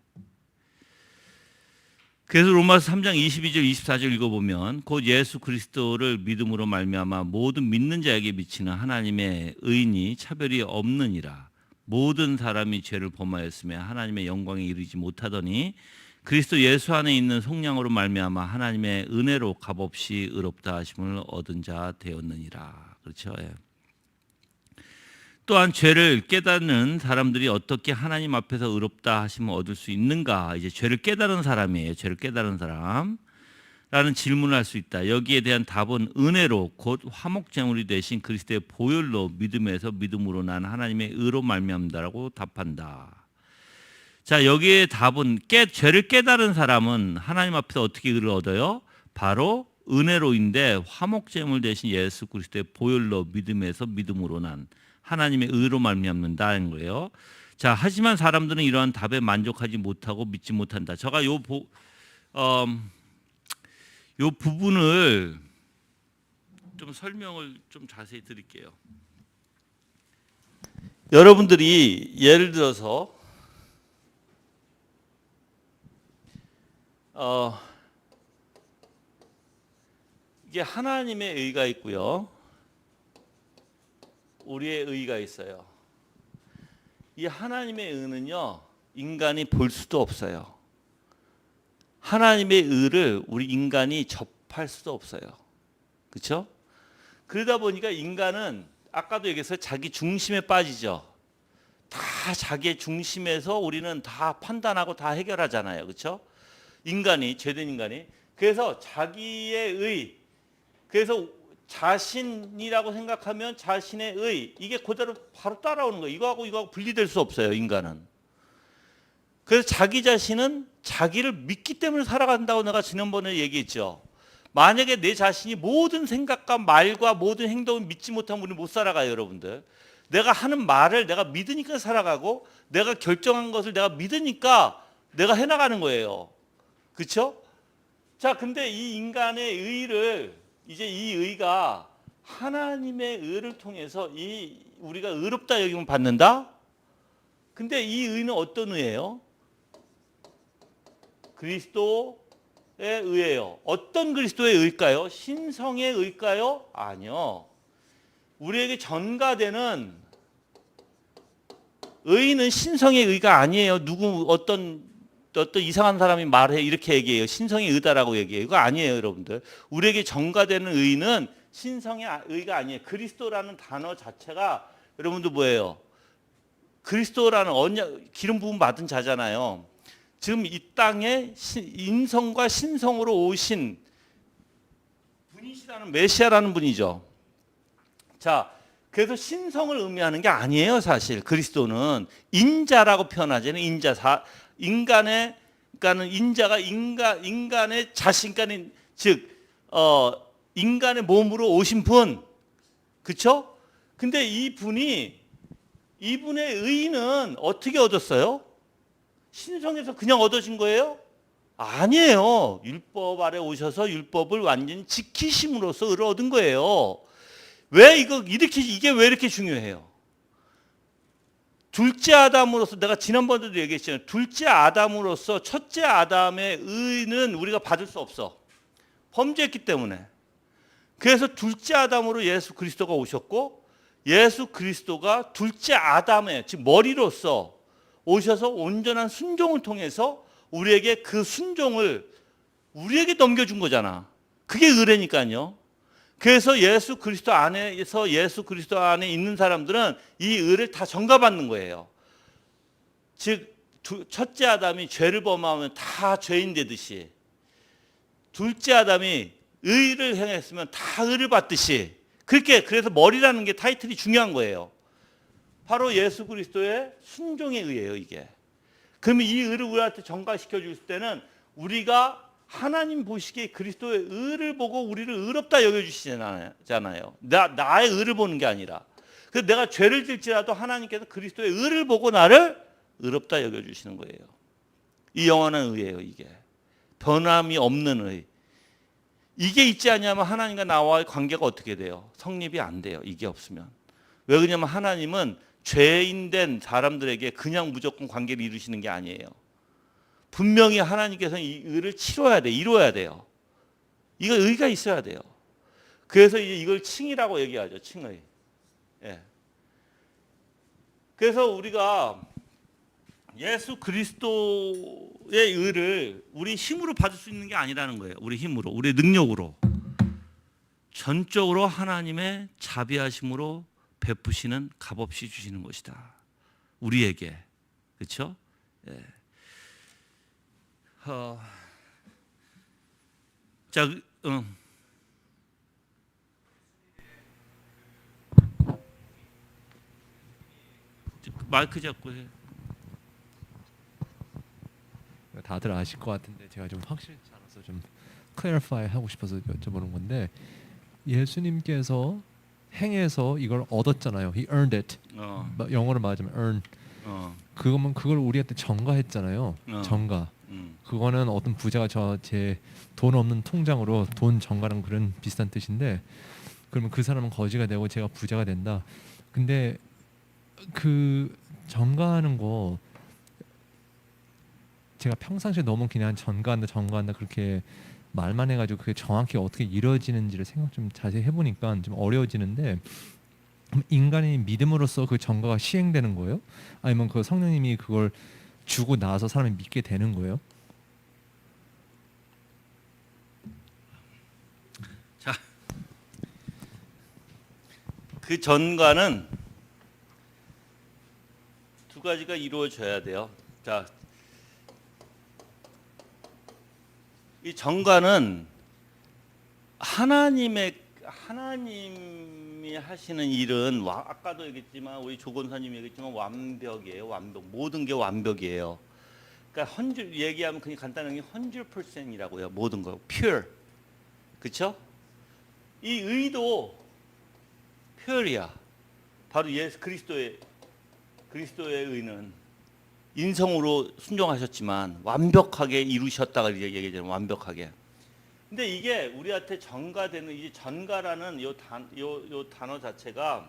그래서 로마서 3장 22절 24절 읽어보면 곧 예수 그리스도를 믿음으로 말미암아 모든 믿는 자에게 미치는 하나님의 의인이 차별이 없느니라. 모든 사람이 죄를 범하였으며 하나님의 영광에 이르지 못하더니 그리스도 예수 안에 있는 속량으로 말미암아 하나님의 은혜로 값없이 의롭다 하심을 얻은 자 되었느니라. 그렇죠? 예. 또한 죄를 깨닫는 사람들이 어떻게 하나님 앞에서 의롭다 하심을 얻을 수 있는가? 이제 죄를 깨달은 사람이에요. 죄를 깨달은 사람. 라는 질문을 할 수 있다. 여기에 대한 답은 은혜로 곧 화목제물이 되신 그리스도의 보혈로 믿음에서 믿음으로 난 하나님의 의로 말미암다라고 답한다. 자, 여기에 답은 죄를 깨달은 사람은 하나님 앞에서 어떻게 의를 얻어요? 바로 은혜로인데 화목제물 되신 예수 그리스도의 보혈로 믿음에서 믿음으로 난 하나님의 의로 말미암는다는 거예요. 자, 하지만 사람들은 이러한 답에 만족하지 못하고 믿지 못한다. 제가 요 부분을 좀 설명을 좀 자세히 드릴게요. 여러분들이 예를 들어서 이게 하나님의 의가 있고요. 우리의 의가 있어요. 이 하나님의 의는요, 인간이 볼 수도 없어요. 하나님의 의를 우리 인간이 접할 수도 없어요. 그렇죠? 그러다 보니까 인간은 아까도 얘기했어요. 자기 중심에 빠지죠. 다 자기의 중심에서 우리는 다 판단하고 다 해결하잖아요. 그렇죠? 인간이, 죄된 인간이. 그래서 자기의 의, 그래서 자신이라고 생각하면 자신의 의, 이게 그대로 바로 따라오는 거예요. 이거하고 분리될 수 없어요, 인간은. 그래서 자기 자신은 자기를 믿기 때문에 살아간다고 내가 지난번에 얘기했죠. 만약에 내 자신이 모든 생각과 말과 모든 행동을 믿지 못하면 우리는 못 살아가요, 여러분들. 내가 하는 말을 내가 믿으니까 살아가고 내가 결정한 것을 내가 믿으니까 내가 해나가는 거예요. 그렇죠? 자, 근데 이 인간의 의를, 이제 이 의가 하나님의 의를 통해서 우리가 의롭다 여김을 받는다? 근데 이 의는 어떤 의예요? 그리스도의 의예요. 어떤 그리스도의 의일까요? 신성의 의일까요? 아니요. 우리에게 전가되는 의는 신성의 의가 아니에요. 어떤 이상한 사람이 말해 이렇게 얘기해요. 신성의 의다라고 얘기해요. 이거 아니에요, 여러분들. 우리에게 전가되는 의는 신성의 의가 아니에요. 그리스도라는 단어 자체가 여러분들 뭐예요? 그리스도라는 기름 부음 받은 자잖아요. 지금 이 땅에 인성과 신성으로 오신 분이시라는 메시아라는 분이죠. 자, 그래서 신성을 의미하는 게 아니에요, 사실. 그리스도는 인자라고 표현하잖아요. 그러니까는 인자가 인간의 자신, 즉 인간의 몸으로 오신 분, 그렇죠? 근데 이분의 의는 어떻게 얻었어요? 신성에서 그냥 얻어진 거예요? 아니에요. 율법 아래 오셔서 율법을 완전히 지키심으로써 의를 얻은 거예요. 이게 왜 이렇게 중요해요? 둘째 아담으로서, 내가 지난번에도 얘기했잖아요. 둘째 아담으로서 첫째 아담의 의는 우리가 받을 수 없어. 범죄했기 때문에. 그래서 둘째 아담으로 예수 그리스도가 오셨고, 예수 그리스도가 둘째 아담의, 즉 머리로서 오셔서 온전한 순종을 통해서 우리에게 그 순종을 우리에게 넘겨준 거잖아. 그게 의례니까요. 그래서 예수 그리스도 안에 있는 사람들은 이 의를 다 전가받는 거예요. 즉 첫째 아담이 죄를 범하면 다 죄인 되듯이 둘째 아담이 의를 행했으면 다 의를 받듯이 그래서 머리라는 게 타이틀이 중요한 거예요. 바로 예수 그리스도의 순종의 의예요, 이게. 그러면 이 의를 우리한테 전가시켜 줄 때는 우리가 하나님 보시기에 그리스도의 의를 보고 우리를 의롭다 여겨주시잖아요. 나의 의를 보는 게 아니라. 그래서 내가 죄를 질지라도 하나님께서 그리스도의 의를 보고 나를 의롭다 여겨주시는 거예요. 이 영원한 의예요, 이게. 변함이 없는 의. 이게 있지 않냐면 하나님과 나와의 관계가 어떻게 돼요? 성립이 안 돼요, 이게 없으면. 왜 그러냐면 하나님은 죄인된 사람들에게 그냥 무조건 관계를 이루시는 게 아니에요. 분명히 하나님께서는 이 의를 치러야 돼, 이루어야 돼요. 이거 의가 있어야 돼요. 그래서 이제 이걸 칭이라고 얘기하죠, 칭의. 예. 그래서 우리가 예수 그리스도의 의를 우리 힘으로 받을 수 있는 게 아니라는 거예요. 우리 힘으로, 우리 능력으로. 전적으로 하나님의 자비하심으로 베푸시는 값없이 주시는 것이다. 우리에게. 그렇죠? 예. 자, 마이크 잡고 해. 다들 아실 것 같은데 제가 좀 확실히 알아서 좀 클래리파이 하고 싶어서 여쭤보는 건데, 예수님께서 행해서 이걸 얻었잖아요. He earned it. 영어로 말하자면 earn. 그걸 우리한테 전가했잖아요. 전가. 그거는 어떤 부자가 제 돈 없는 통장으로 돈 전가랑 그런 비슷한 뜻인데, 그러면 그 사람은 거지가 되고 제가 부자가 된다. 근데 그 전가하는 거 제가 평상시에 너무 그냥 전가한다 그렇게 말만 해가지고 그게 정확히 어떻게 이루어지는지를 생각 좀 자세히 해보니까 좀 어려워지는데, 인간이 믿음으로써 그 전가가 시행되는 거예요? 아니면 그 성령님이 그걸 주고 나서 사람이 믿게 되는 거예요? 자, 그 전가는 두 가지가 이루어져야 돼요. 자, 이 전가는 하나님이 하시는 일은 아까도 얘기했지만 우리 조 권사님이 얘기했지만 완벽이에요. 완벽. 모든 게 완벽이에요. 그러니까 얘기하면 그냥 간단하게 100%이라고요. 모든 거 pure. 그렇죠? 이 의도 pure이야. 바로 예수 그리스도의 의는 인성으로 순종하셨지만 완벽하게 이루셨다가 얘기하잖아요. 완벽하게. 근데 이게 우리한테 전가되는 이 전가라는 요 단어 자체가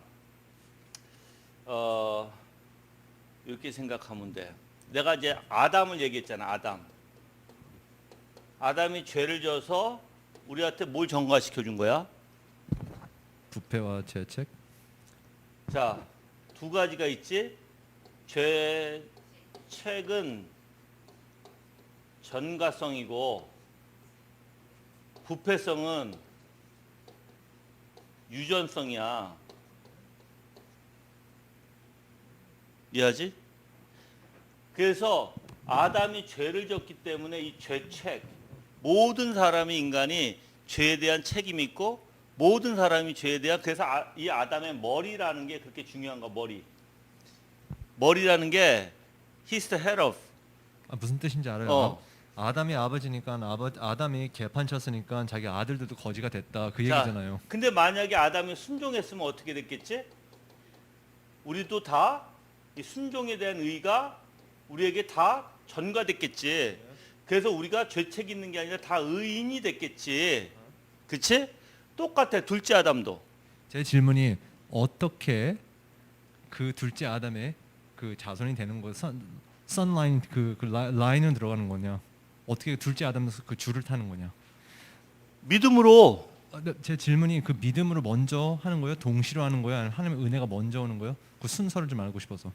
이렇게 생각하면 돼. 내가 이제 아담을 얘기했잖아. 아담이 죄를 져서 우리한테 뭘 전가시켜 준 거야? 부패와 죄책. 자, 두 가지가 있지. 죄책은 전가성이고 부패성은 유전성이야. 이해하지? 그래서 아담이 죄를 졌기 때문에 이 죄책, 모든 사람이 인간이 죄에 대한 책임이 있고 모든 사람이 죄에 대한, 그래서 이 아담의 머리라는 게 그렇게 중요한 거. 머리라는 게 he's the head of. 무슨 뜻인지 알아요? 아담이 아버지니까 아담이 개판 쳤으니까 자기 아들들도 거지가 됐다 그 얘기잖아요. 근데 만약에 아담이 순종했으면 어떻게 됐겠지? 우리도 다 이 순종에 대한 의가 우리에게 다 전가됐겠지. 그래서 우리가 죄책 있는 게 아니라 다 의인이 됐겠지. 그치? 똑같아. 둘째 아담도. 제 질문이 어떻게 그 둘째 아담의 그 자손이 되는 거, 선라인 그 라인은 들어가는 거냐? 어떻게 둘째 아담에서 그 줄을 타는 거냐? 믿음으로. 제 질문이 그 믿음으로 먼저 하는 거예요? 동시로 하는 거예요? 아니면 하나님의 은혜가 먼저 오는 거예요? 그 순서를 좀 알고 싶어서.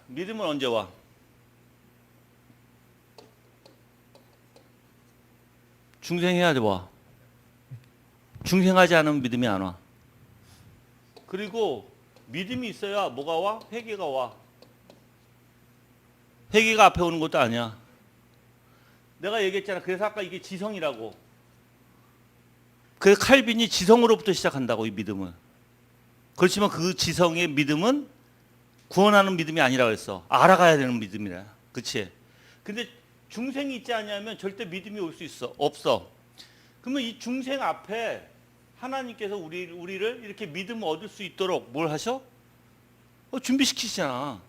믿음은 언제 와? 중생해야 돼 와. 중생하지 않으면 믿음이 안 와. 그리고 믿음이 있어야 뭐가 와? 회개가 와. 회개가 앞에 오는 것도 아니야. 내가 얘기했잖아. 그래서 아까 이게 지성이라고. 그래서 칼빈이 지성으로부터 시작한다고, 이 믿음은. 그렇지만 그 지성의 믿음은 구원하는 믿음이 아니라고 했어. 알아가야 되는 믿음이라. 그치? 근데 중생이 있지 않냐면 절대 믿음이 올 수 있어? 없어. 그러면 이 중생 앞에 하나님께서 우리를 이렇게 믿음을 얻을 수 있도록 뭘 하셔? 준비시키시잖아.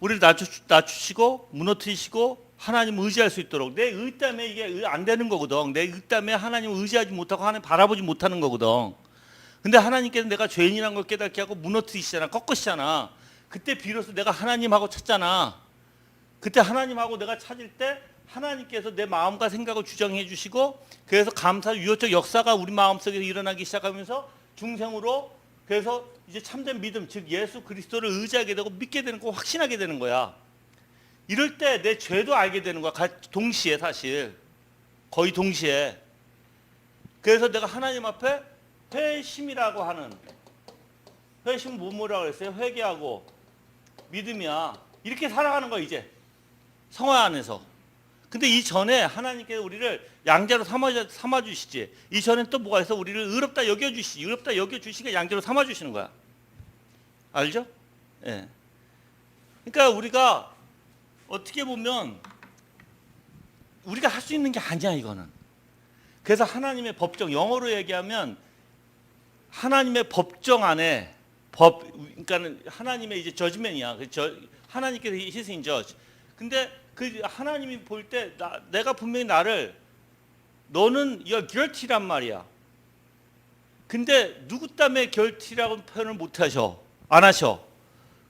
우리를 낮추시고 무너뜨리시고 하나님 의지할 수 있도록. 내 의 때문에 이게 안 되는 거거든. 내 의 때문에 하나님을 의지하지 못하고 하나님 바라보지 못하는 거거든. 근데 하나님께서 내가 죄인이라는 걸 깨닫게 하고 무너뜨리시잖아. 꺾으시잖아. 그때 비로소 내가 하나님하고 찾잖아. 그때 하나님하고 내가 찾을 때 하나님께서 내 마음과 생각을 주장해 주시고, 그래서 감사 유효적 역사가 우리 마음속에서 일어나기 시작하면서 중생으로, 그래서 이제 참된 믿음, 즉 예수 그리스도를 의지하게 되고 믿게 되는 거, 확신하게 되는 거야. 이럴 때 내 죄도 알게 되는 거야. 동시에, 사실 거의 동시에. 그래서 내가 하나님 앞에 회심이라고 하는, 회심은 뭐라고 그랬어요? 회개하고 믿음이야. 이렇게 살아가는 거야 이제 성화 안에서. 근데 이 전에 하나님께서 우리를 양자로 삼아 주시지. 이 전에 또 뭐가 있어? 우리를 의롭다 여겨 주시지. 의롭다 여겨 주시니까 양자로 삼아 주시는 거야. 알죠? 예. 그러니까 우리가 어떻게 보면 우리가 할 수 있는 게 아니야, 이거는. 그래서 하나님의 법정, 영어로 얘기하면 하나님의 법정 안에 그러니까는 하나님의 이제 저지맨이야. 하나님께서 희생 저지. 근데 그 하나님이 볼 때 내가 분명히 나를, 너는 you're guilty란 말이야. 근데 누구 때문에 guilty라고 표현을 못 하셔? 안 하셔.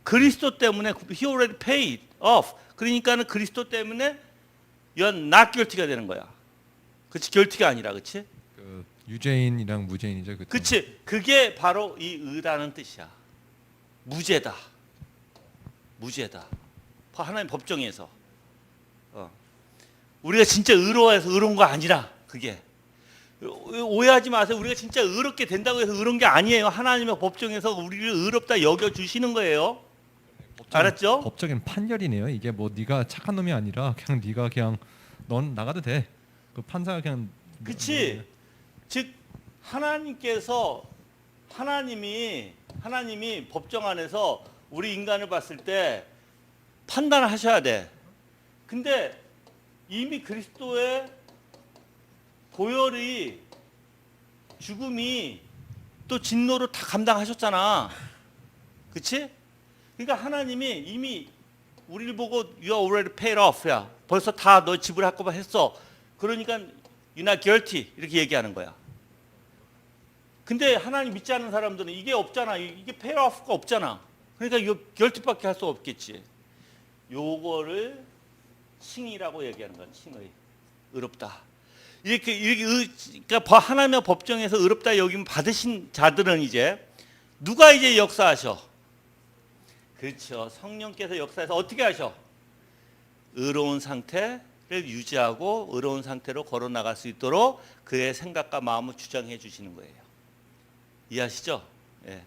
그리스도 때문에 he already paid off. 그러니까는 그리스도 때문에 you're not guilty가 되는 거야. 그렇지? guilty가 아니라, 그렇지? 그 유죄인이랑 무죄인이죠. 그렇지? 그게 바로 이 의라는 뜻이야. 무죄다. 무죄다. 하나님 법정에서. 우리가 진짜 의로워서 의로운 거 아니라, 그게. 오해하지 마세요. 우리가 진짜 의롭게 된다고 해서 의로운 게 아니에요. 하나님의 법정에서 우리를 의롭다 여겨주시는 거예요. 알았죠? 법적인 판결이네요. 이게 뭐 네가 착한 놈이 아니라 그냥 네가 그냥 넌 나가도 돼. 그 판사가 그냥. 그치? 즉 하나님께서 하나님이 법정 안에서 우리 인간을 봤을 때 판단을 하셔야 돼. 근데 이미 그리스도의 보혈이, 죽음이 또 진노로 다 감당하셨잖아. 그치? 그러니까 하나님이 이미 우리를 보고 You are already paid off. 야, 벌써 다 너 지불할 거만 했어. 그러니까 You're not guilty. 이렇게 얘기하는 거야. 근데 하나님 믿지 않는 사람들은 이게 없잖아. 이게 paid off가 없잖아. 그러니까 이거 guilty밖에 할 수 없겠지. 요거를 칭의라고 얘기하는 거야. 칭의. 의롭다. 그러니까 하나님의 법정에서 의롭다 여김 받으신 자들은 이제 누가 이제 역사하셔? 그렇죠. 성령께서 역사해서 어떻게 하셔? 의로운 상태를 유지하고 의로운 상태로 걸어 나갈 수 있도록 그의 생각과 마음을 주장해 주시는 거예요. 이해하시죠? 예.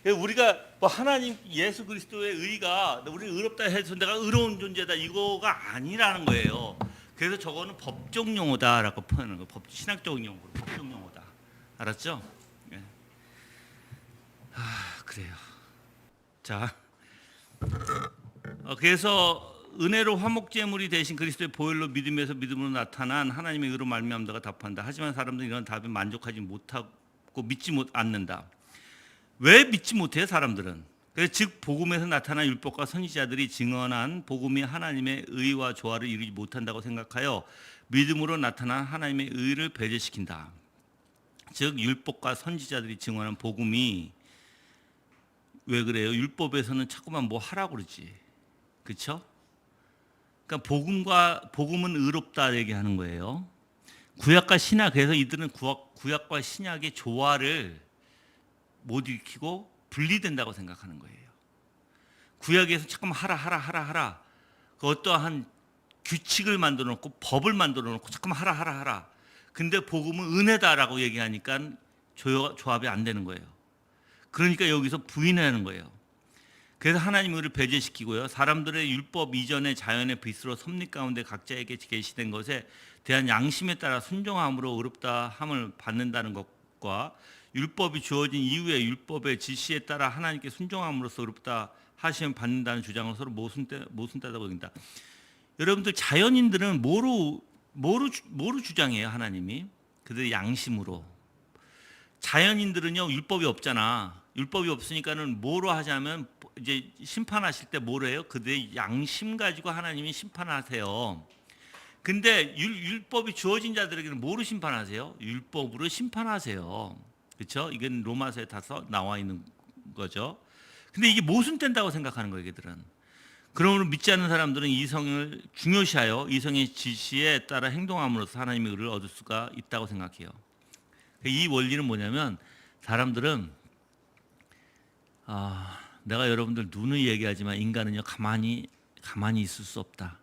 우리가 뭐 하나님 예수 그리스도의 의가 우리를 의롭다 해서 내가 의로운 존재다 이거가 아니라는 거예요. 그래서 저거는 법적 용어다라고 표현하는 거예요. 신학적 용어로 법적 용어다. 알았죠? 예. 그래요. 자, 그래서 은혜로 화목제물이 되신 그리스도의 보혈로 믿음에서 믿음으로 나타난 하나님의 의로 말미암다가 답한다. 하지만 사람들은 이런 답에 만족하지 못하고 믿지 않는다. 왜 믿지 못해요, 사람들은? 그래서 즉 복음에서 나타난 율법과 선지자들이 증언한 복음이 하나님의 의와 조화를 이루지 못한다고 생각하여 믿음으로 나타난 하나님의 의를 배제시킨다. 즉 율법과 선지자들이 증언한 복음이 왜 그래요? 율법에서는 자꾸만 뭐 하라고 그러지. 그렇죠? 그러니까 복음은 의롭다 얘기하는 거예요. 구약과 신약, 그래서 이들은 구약과 신약의 조화를 못 익히고 분리된다고 생각하는 거예요. 구약에서 잠깐만 하라. 그 어떠한 규칙을 만들어 놓고 법을 만들어 놓고 잠깐만 하라. 근데 복음은 은혜다라고 얘기하니까 조합이 안 되는 거예요. 그러니까 여기서 부인하는 거예요. 그래서 하나님이 우리를 배제시키고요. 사람들의 율법 이전의 자연의 빛으로 섭리 가운데 각자에게 계시된 것에 대한 양심에 따라 순종함으로 의롭다 함을 받는다는 것과 율법이 주어진 이후에 율법의 지시에 따라 하나님께 순종함으로써 의롭다 하시면 받는다는 주장을 서로 모순되다고 여긴다. 여러분들 자연인들은 뭐로 주장해요? 하나님이 그들의 양심으로. 자연인들은요 율법이 없잖아. 율법이 없으니까는 뭐로 하자면 이제 심판하실 때 뭐로 해요? 그들의 양심 가지고 하나님이 심판하세요. 근데 율법이 주어진 자들에게는 뭐로 심판하세요? 율법으로 심판하세요. 그렇죠? 이건 로마서에 다 나와 있는 거죠. 근데 이게 모순된다고 생각하는 거예요, 얘들은. 그러므로 믿지 않는 사람들은 이성을 중요시하여 이성의 지시에 따라 행동함으로써 하나님의 의를 얻을 수가 있다고 생각해요. 이 원리는 뭐냐면 사람들은 내가 여러분들 누누이 얘기하지만 인간은요 가만히 있을 수 없다.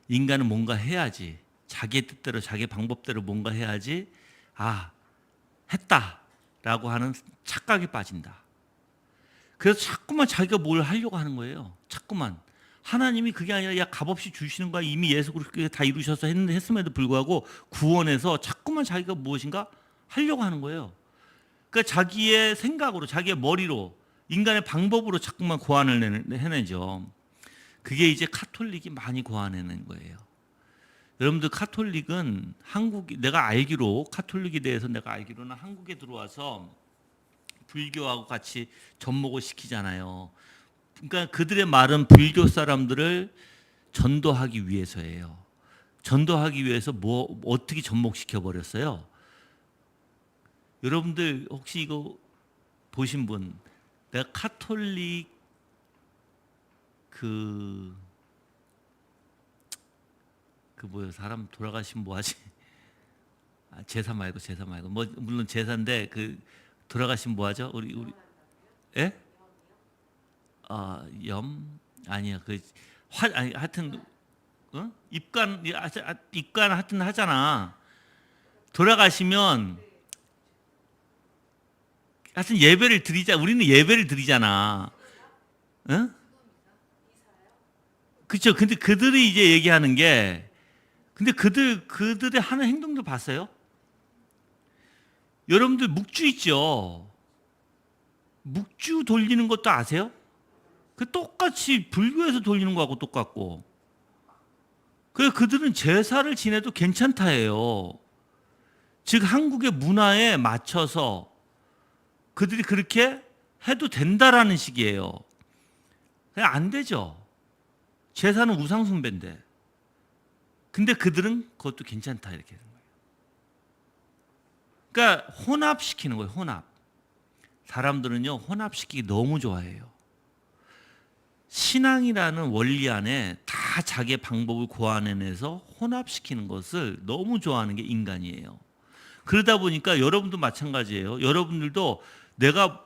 인간은 뭔가 해야지. 자기의 뜻대로 자기 방법대로 뭔가 해야지 했다라고 하는 착각에 빠진다. 그래서 자꾸만 자기가 뭘 하려고 하는 거예요. 자꾸만. 하나님이 그게 아니라 야 값없이 주시는 거야. 이미 예수 그리스도가 다 이루셔서 했음에도 불구하고 구원해서 자꾸만 자기가 무엇인가 하려고 하는 거예요. 그러니까 자기의 생각으로 자기의 머리로 인간의 방법으로 자꾸만 고안을 해내죠. 그게 이제 카톨릭이 많이 고안해낸 거예요. 여러분들 카톨릭은 내가 알기로 카톨릭에 대해서 내가 알기로는 한국에 들어와서 불교하고 같이 접목을 시키잖아요. 그러니까 그들의 말은 불교 사람들을 전도하기 위해서예요. 전도하기 위해서 어떻게 접목시켜 버렸어요? 여러분들 혹시 이거 보신 분, 내가 카톨릭 사람 돌아가시면 뭐하지? 제사 말고 뭐 물론 제사인데 돌아가시면 뭐하죠? 우리 예? 염 아니야 하여튼 입관 하여튼 하잖아. 돌아가시면 하여튼 예배를 드리자. 우리는 예배를 드리잖아. 응? 그렇죠. 근데 그들이 이제 얘기하는 게 근데 그들의 하는 행동도 봤어요? 여러분들 묵주 있죠. 묵주 돌리는 것도 아세요? 똑같이 불교에서 돌리는 거하고 똑같고. 그래서 그들은 제사를 지내도 괜찮다예요. 즉 한국의 문화에 맞춰서 그들이 그렇게 해도 된다라는 식이에요. 그냥 안 되죠. 제사는 우상 숭배인데. 근데 그들은 그것도 괜찮다 이렇게 되는 거예요. 그러니까 혼합시키는 거예요. 혼합. 사람들은요 혼합시키기 너무 좋아해요. 신앙이라는 원리 안에 다 자기의 방법을 고안해내서 혼합시키는 것을 너무 좋아하는 게 인간이에요. 그러다 보니까 여러분도 마찬가지예요. 여러분들도 내가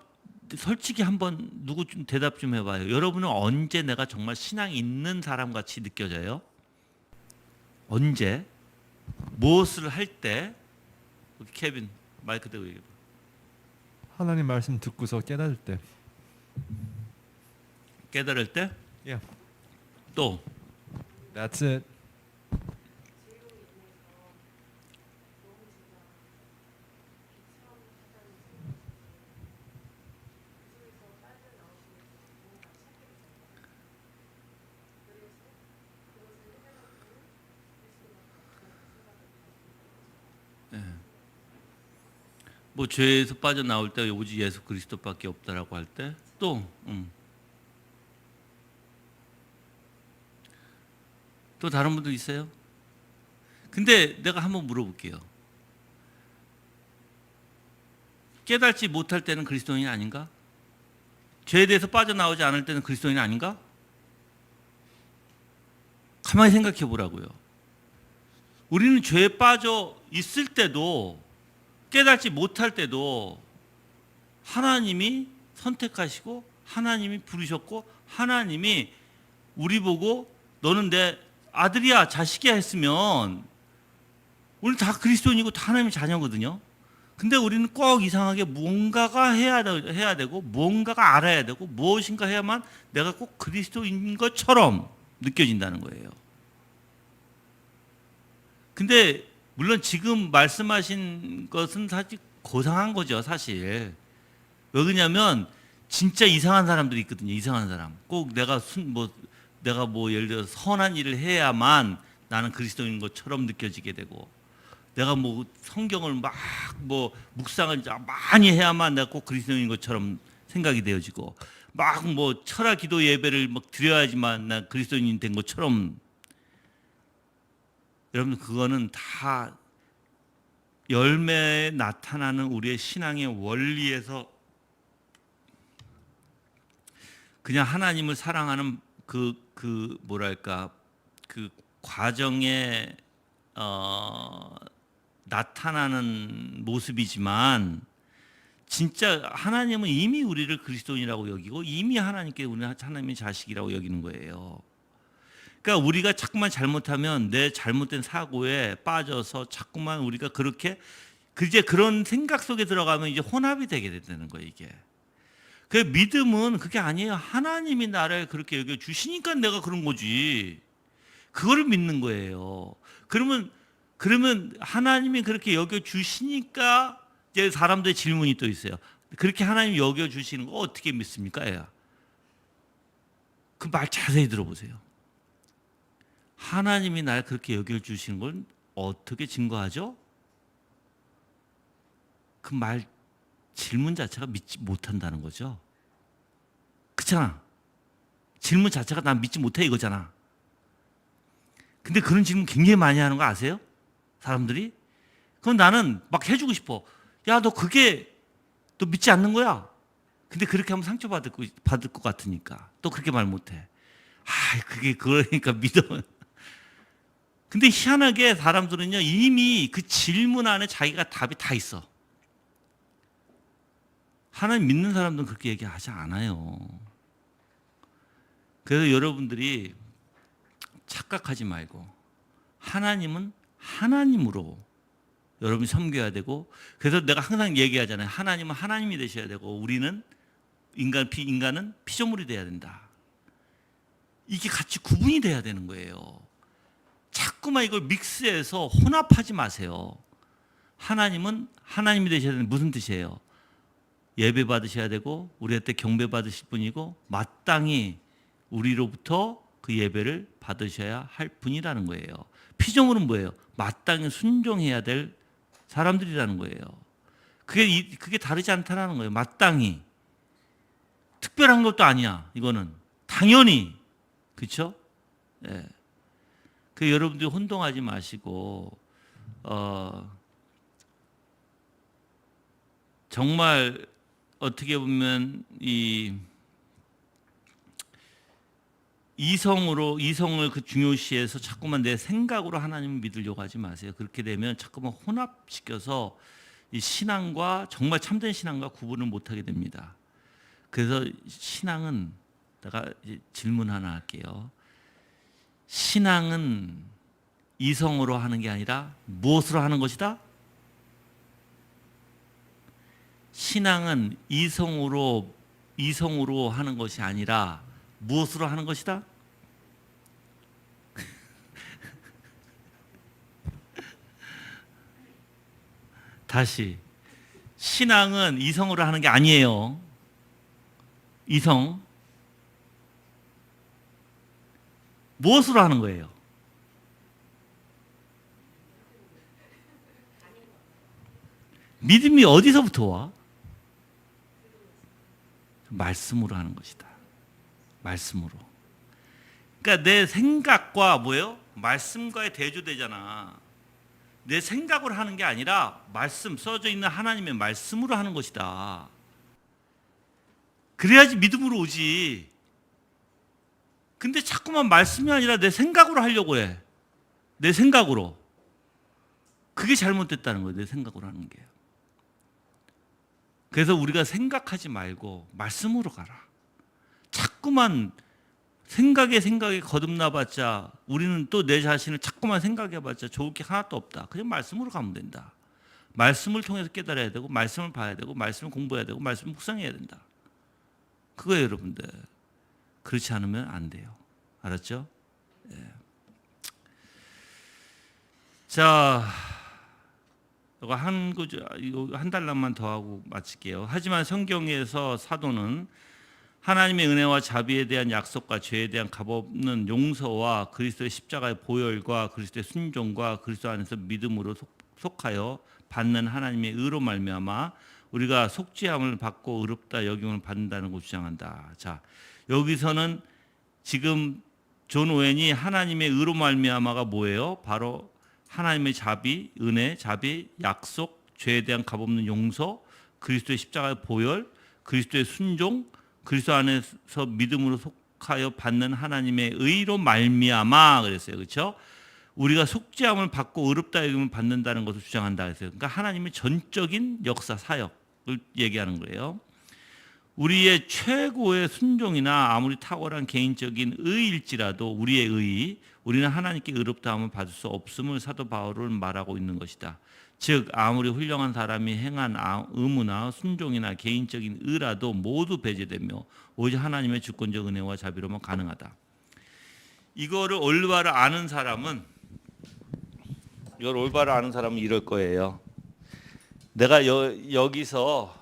솔직히 한번 누구 좀 대답 좀 해봐요. 여러분은 언제 내가 정말 신앙이 있는 사람 같이 느껴져요? 언제? 무엇을 할 때? 케빈 마이크 대고 얘기해봐. 하나님 말씀 듣고서 깨달을 때. 깨달을 때? Yeah. 또? That's it. 뭐 죄에서 빠져나올 때 오직 예수 그리스도밖에 없다라고 할 때 또 또 다른 분들 있어요? 근데 내가 한번 물어볼게요. 깨닫지 못할 때는 그리스도인이 아닌가? 죄에 대해서 빠져나오지 않을 때는 그리스도인이 아닌가? 가만히 생각해 보라고요. 우리는 죄에 빠져 있을 때도 깨닫지 못할 때도 하나님이 선택하시고 하나님이 부르셨고 하나님이 우리 보고 너는 내 아들이야 자식이야 했으면 우리는 다 그리스도인이고 다 하나님의 자녀거든요. 근데 우리는 꼭 이상하게 무언가가 해야 되고 무언가가 알아야 되고 무엇인가 해야만 내가 꼭 그리스도인 것처럼 느껴진다는 거예요. 근데 물론 지금 말씀하신 것은 사실 고상한 거죠, 사실. 왜 그러냐면 진짜 이상한 사람들이 있거든요. 이상한 사람. 꼭 내가 뭐 예를 들어 선한 일을 해야만 나는 그리스도인 것처럼 느껴지게 되고, 내가 뭐 성경을 막 뭐 묵상을 많이 해야만 내가 꼭 그리스도인 것처럼 생각이 되어지고, 막 뭐 철학 기도 예배를 막 드려야지만 나 그리스도인이 된 것처럼. 여러분, 그거는 다 열매에 나타나는 우리의 신앙의 원리에서 그냥 하나님을 사랑하는 그 뭐랄까 그 과정에 나타나는 모습이지만, 진짜 하나님은 이미 우리를 그리스도인이라고 여기고 이미 하나님께 우리는 하나님의 자식이라고 여기는 거예요. 그러니까 우리가 자꾸만 잘못하면 내 잘못된 사고에 빠져서 자꾸만 우리가 그렇게 이제 그런 생각 속에 들어가면 이제 혼합이 되게 되는 거예요, 이게. 그 믿음은 그게 아니에요. 하나님이 나를 그렇게 여겨 주시니까 내가 그런 거지. 그거를 믿는 거예요. 그러면 하나님이 그렇게 여겨 주시니까 이제 사람들의 질문이 또 있어요. 그렇게 하나님이 여겨 주시는 거 어떻게 믿습니까? 그 말 자세히 들어보세요. 하나님이 날 그렇게 여겨 주시는 걸 어떻게 증거하죠? 그 말 질문 자체가 믿지 못한다는 거죠. 그렇잖아. 질문 자체가 난 믿지 못해 이거잖아. 근데 그런 질문 굉장히 많이 하는 거 아세요? 사람들이? 그럼 나는 막 해주고 싶어. 야, 너 그게 너 믿지 않는 거야? 근데 그렇게 하면 상처받을 것 같으니까 또 그렇게 말 못해. 그게 그러니까 믿어. 근데 희한하게 사람들은요, 이미 그 질문 안에 자기가 답이 다 있어. 하나님 믿는 사람들은 그렇게 얘기하지 않아요. 그래서 여러분들이 착각하지 말고 하나님은 하나님으로 여러분이 섬겨야 되고, 그래서 내가 항상 얘기하잖아요. 하나님은 하나님이 되셔야 되고 우리는 인간은 피조물이 돼야 된다. 이게 같이 구분이 돼야 되는 거예요. 자꾸만 이걸 믹스해서 혼합하지 마세요. 하나님은 하나님이 되셔야 되는 무슨 뜻이에요? 예배 받으셔야 되고 우리한테 경배 받으실 분이고 마땅히 우리로부터 그 예배를 받으셔야 할 분이라는 거예요. 피조물은 뭐예요? 마땅히 순종해야 될 사람들이라는 거예요. 그게 다르지 않다라는 거예요. 마땅히. 특별한 것도 아니야. 이거는 당연히. 그렇죠? 예. 그 여러분들이 혼동하지 마시고 정말 어떻게 보면 이성을 그 중요시해서 자꾸만 내 생각으로 하나님을 믿으려고 하지 마세요. 그렇게 되면 자꾸만 혼합시켜서 이 신앙과 정말 참된 신앙과 구분을 못하게 됩니다. 그래서 신앙은 내가 질문 하나 할게요. 신앙은 이성으로 하는 게 아니라 무엇으로 하는 것이다? 신앙은 이성으로 하는 것이 아니라 무엇으로 하는 것이다? 다시, 신앙은 이성으로 하는 게 아니에요. 이성. 무엇으로 하는 거예요? 믿음이 어디서부터 와? 말씀으로 하는 것이다. 말씀으로. 그러니까 내 생각과 뭐예요? 말씀과의 대조되잖아. 내 생각으로 하는 게 아니라 말씀, 써져 있는 하나님의 말씀으로 하는 것이다. 그래야지 믿음으로 오지. 근데 자꾸만 말씀이 아니라 내 생각으로 하려고 해. 내 생각으로. 그게 잘못됐다는 거예요. 내 생각으로 하는 게. 그래서 우리가 생각하지 말고 말씀으로 가라. 자꾸만 생각에 거듭나봤자 우리는 또 내 자신을 자꾸만 생각해봤자 좋을 게 하나도 없다. 그냥 말씀으로 가면 된다. 말씀을 통해서 깨달아야 되고 말씀을 봐야 되고 말씀을 공부해야 되고 말씀을 묵상해야 된다. 그거예요, 여러분들. 그렇지 않으면 안 돼요. 알았죠? 예. 자, 이거 한 달락만 더 하고 마칠게요. 하지만 성경에서 사도는 하나님의 은혜와 자비에 대한 약속과 죄에 대한 값없는 용서와 그리스도의 십자가의 보혈과 그리스도의 순종과 그리스도 안에서 믿음으로 속하여 받는 하나님의 의로 말미암아 우리가 속죄함을 받고 의롭다 여김을 받는다는 것을 주장한다. 자, 여기서는 지금 존 오웬이 하나님의 의로 말미암아가 뭐예요? 바로 하나님의 자비, 은혜, 자비, 약속, 죄에 대한 값없는 용서, 그리스도의 십자가의 보혈, 그리스도의 순종, 그리스도 안에서 믿음으로 속하여 받는 하나님의 의로 말미암아 그랬어요. 그렇죠? 우리가 속죄함을 받고 의롭다 여김을 받는다는 것을 주장한다 그랬어요. 그러니까 하나님의 전적인 역사 사역을 얘기하는 거예요. 우리의 최고의 순종이나 아무리 탁월한 개인적인 의일지라도 우리의 의, 우리는 하나님께 의롭다함을 받을 수 없음을 사도 바울은 말하고 있는 것이다. 즉 아무리 훌륭한 사람이 행한 의무나 순종이나 개인적인 의라도 모두 배제되며 오직 하나님의 주권적 은혜와 자비로만 가능하다. 이거를 올바로 아는 사람은 이럴 거예요. 내가 여기서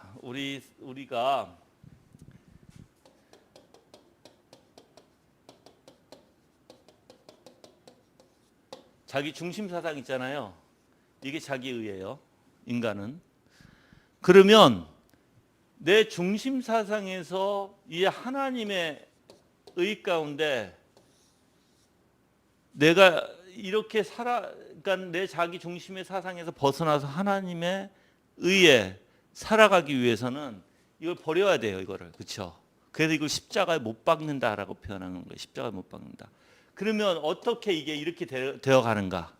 우리가 자기 중심 사상 있잖아요. 이게 자기의예요. 인간은. 그러면 내 중심 사상에서 이 하나님의 의 가운데 내가 이렇게 그러니까 내 자기 중심의 사상에서 벗어나서 하나님의 의에 살아가기 위해서는 이걸 버려야 돼요. 이거를. 그렇죠? 그래서 이걸 십자가에 못 박는다라고 표현하는 거예요. 십자가에 못 박는다. 그러면 어떻게 이게 이렇게 되어 가는가?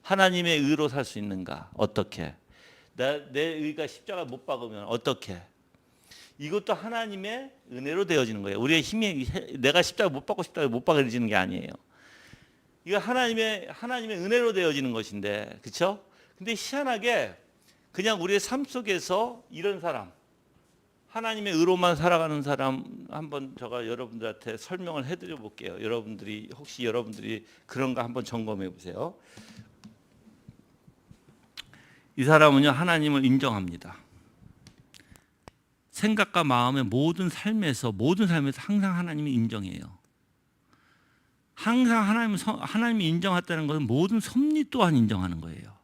하나님의 의로 살 수 있는가? 어떻게? 내 의가 십자가 못 박으면 어떻게? 이것도 하나님의 은혜로 되어지는 거예요. 우리의 힘이 내가 십자가 못 박고 싶다고 못 박아지는 게 아니에요. 이거 하나님의 은혜로 되어지는 것인데, 그렇죠? 근데 희한하게 그냥 우리의 삶 속에서 이런 사람, 하나님의 의로만 살아가는 사람 한번 제가 여러분들한테 설명을 해드려 볼게요. 혹시 여러분들이 그런가 한번 점검해 보세요. 이 사람은요 하나님을 인정합니다. 생각과 마음의 모든 삶에서 항상 하나님을 인정해요. 항상 하나님이 인정했다는 것은 모든 섭리 또한 인정하는 거예요.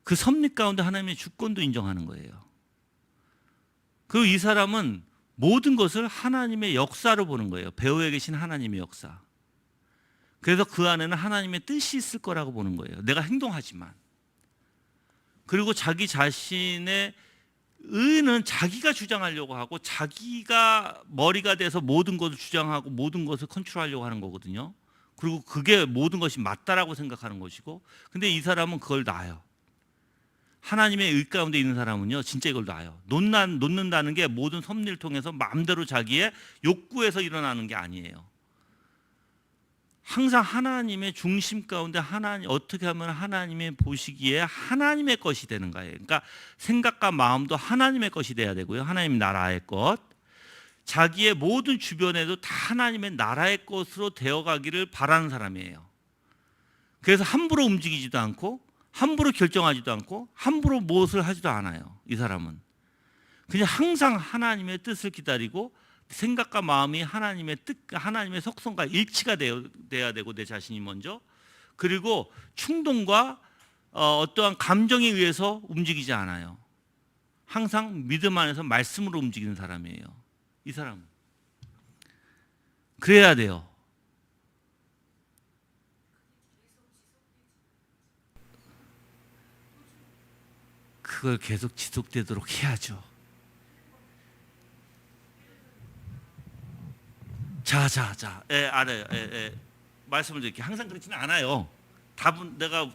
그 섭리 가운데 하나님의 주권도 인정하는 거예요. 그리고 이 사람은 모든 것을 하나님의 역사로 보는 거예요. 배후에 계신 하나님의 역사. 그래서 그 안에는 하나님의 뜻이 있을 거라고 보는 거예요. 내가 행동하지만. 그리고 자기 자신의 의는 자기가 주장하려고 하고 자기가 머리가 돼서 모든 것을 주장하고 모든 것을 컨트롤하려고 하는 거거든요. 그리고 그게 모든 것이 맞다라고 생각하는 것이고, 근데 이 사람은 그걸 놔요. 하나님의 의 가운데 있는 사람은요 진짜 이걸 놔요. 놓는다는 게 모든 섭리를 통해서 마음대로 자기의 욕구에서 일어나는 게 아니에요. 항상 하나님의 중심 가운데 어떻게 하면 하나님의 보시기에 하나님의 것이 되는 거예요. 그러니까 생각과 마음도 하나님의 것이 돼야 되고요. 하나님 나라의 것. 자기의 모든 주변에도 다 하나님의 나라의 것으로 되어가기를 바라는 사람이에요. 그래서 함부로 움직이지도 않고 함부로 결정하지도 않고 함부로 무엇을 하지도 않아요. 이 사람은. 그냥 항상 하나님의 뜻을 기다리고 생각과 마음이 하나님의 뜻, 하나님의 속성과 일치가 돼야 되고 내 자신이 먼저. 그리고 충동과 어떠한 감정에 의해서 움직이지 않아요. 항상 믿음 안에서 말씀으로 움직이는 사람이에요. 이 사람은. 그래야 돼요. 그걸 계속 지속되도록 해야죠. 자. 알아요. 말씀을 드릴게요. 항상 그렇지는 않아요. 답은 내가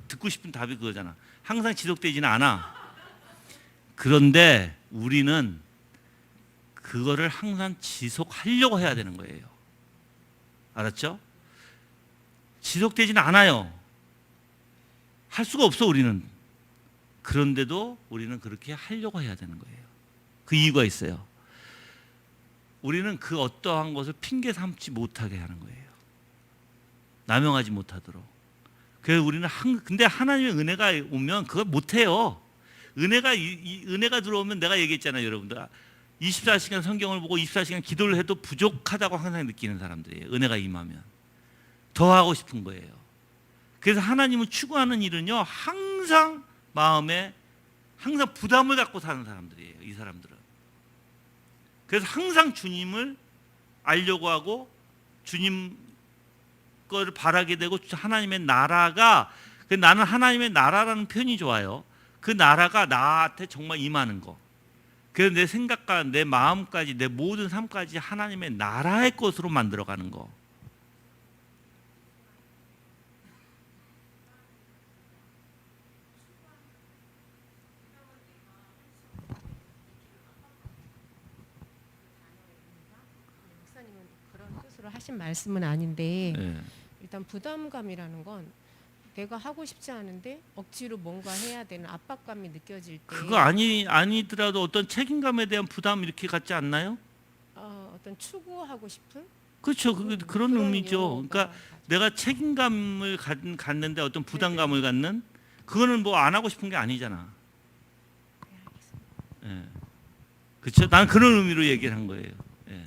듣고 싶은 답이 그거잖아. 항상 지속되지는 않아. 그런데 우리는 그거를 항상 지속하려고 해야 되는 거예요. 알았죠? 지속되지는 않아요. 할 수가 없어 우리는. 그런데도 우리는 그렇게 하려고 해야 되는 거예요. 그 이유가 있어요. 우리는 그 어떠한 것을 핑계 삼지 못하게 하는 거예요. 남용하지 못하도록. 그래서 우리는 근데 하나님의 은혜가 오면 그걸 못해요. 은혜가 들어오면 내가 얘기했잖아요, 여러분들. 24시간 성경을 보고 24시간 기도를 해도 부족하다고 항상 느끼는 사람들이에요. 은혜가 임하면 더 하고 싶은 거예요. 그래서 하나님을 추구하는 일은요, 항상 마음에 항상 부담을 갖고 사는 사람들이에요. 이 사람들은. 그래서 항상 주님을 알려고 하고 주님 거를 바라게 되고 하나님의 나라가, 나는 하나님의 나라라는 표현이 좋아요. 그 나라가 나한테 정말 임하는 거. 그래서 내 생각과 내 마음까지 내 모든 삶까지 하나님의 나라의 것으로 만들어가는 거. 목사님은 그런 뜻으로 하신 말씀은 아닌데 예. 일단 부담감이라는 건 내가 하고 싶지 않은데 억지로 뭔가 해야 되는 압박감이 느껴질 때 그거 아니더라도 어떤 책임감에 대한 부담 이렇게 갖지 않나요? 어떤 추구하고 싶은 그렇죠. 그런 의미죠. 용어가 그러니까 내가 책임감을 갖는데 어떤 부담감을 갖는, 그거는 뭐 안 하고 싶은 게 아니잖아. 예. 그렇죠. 난 그런 의미로 얘기를 한 거예요. 예.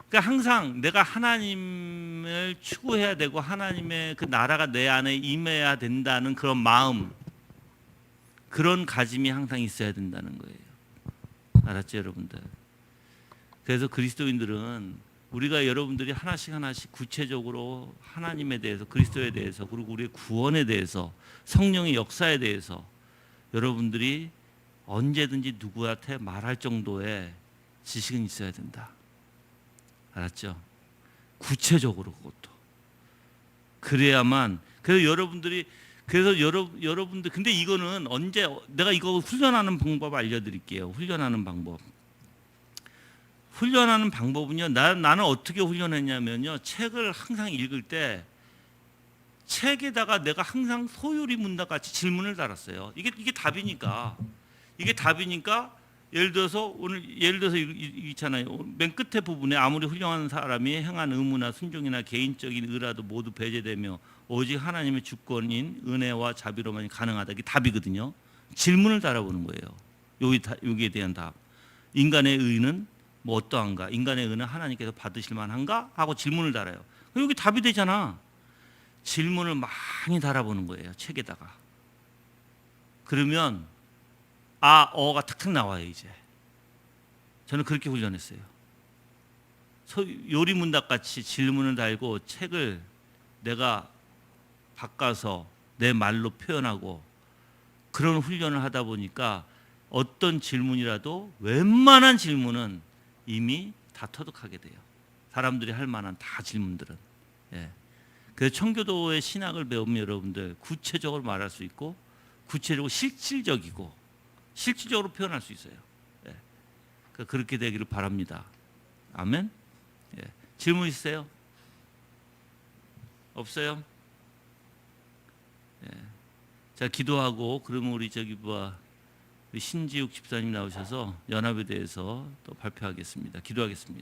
그러니까 항상 내가 하나님을 추구해야 되고 하나님의 그 나라가 내 안에 임해야 된다는 그런 마음, 그런 가짐이 항상 있어야 된다는 거예요. 알았죠, 여러분들? 그래서 그리스도인들은 우리가 여러분들이 하나씩 구체적으로 하나님에 대해서, 그리스도에 대해서, 그리고 우리의 구원에 대해서, 성령의 역사에 대해서 여러분들이 언제든지 누구한테 말할 정도의 지식은 있어야 된다. 알았죠? 구체적으로 그것도. 그래야만. 그래서 여러분들 근데 이거는 언제, 내가 이거 훈련하는 방법 알려드릴게요. 훈련하는 방법은요. 나는 어떻게 훈련했냐면요. 책을 항상 읽을 때 책에다가 내가 항상 소요리 문답 같이 질문을 달았어요. 이게 답이니까. 예를 들어서 있잖아요. 맨 끝에 부분에 아무리 훌륭한 사람이 행한 의무나 순종이나 개인적인 의라도 모두 배제되며 오직 하나님의 주권인 은혜와 자비로만이 가능하다. 이게 답이거든요. 질문을 달아보는 거예요. 여기에 대한 답. 인간의 의는 뭐 어떠한가? 인간의 의는 하나님께서 받으실 만한가? 하고 질문을 달아요. 여기 답이 되잖아. 질문을 많이 달아보는 거예요. 책에다가. 그러면 어가 탁탁 나와요. 이제 저는 그렇게 훈련했어요. 요리문답 같이 질문을 달고 책을 내가 바꿔서 내 말로 표현하고 그런 훈련을 하다 보니까 어떤 질문이라도 웬만한 질문은 이미 다 터득하게 돼요. 사람들이 할 만한 다 질문들은. 예. 그래서 청교도의 신학을 배우면 여러분들 구체적으로 말할 수 있고 구체적으로 실질적으로 표현할 수 있어요. 예. 그렇게 되기를 바랍니다. 아멘. 예. 질문 있으세요? 없어요? 예. 자, 기도하고 그러면 우리 우리 신지욱 집사님 나오셔서 연합에 대해서 또 발표하겠습니다. 기도하겠습니다.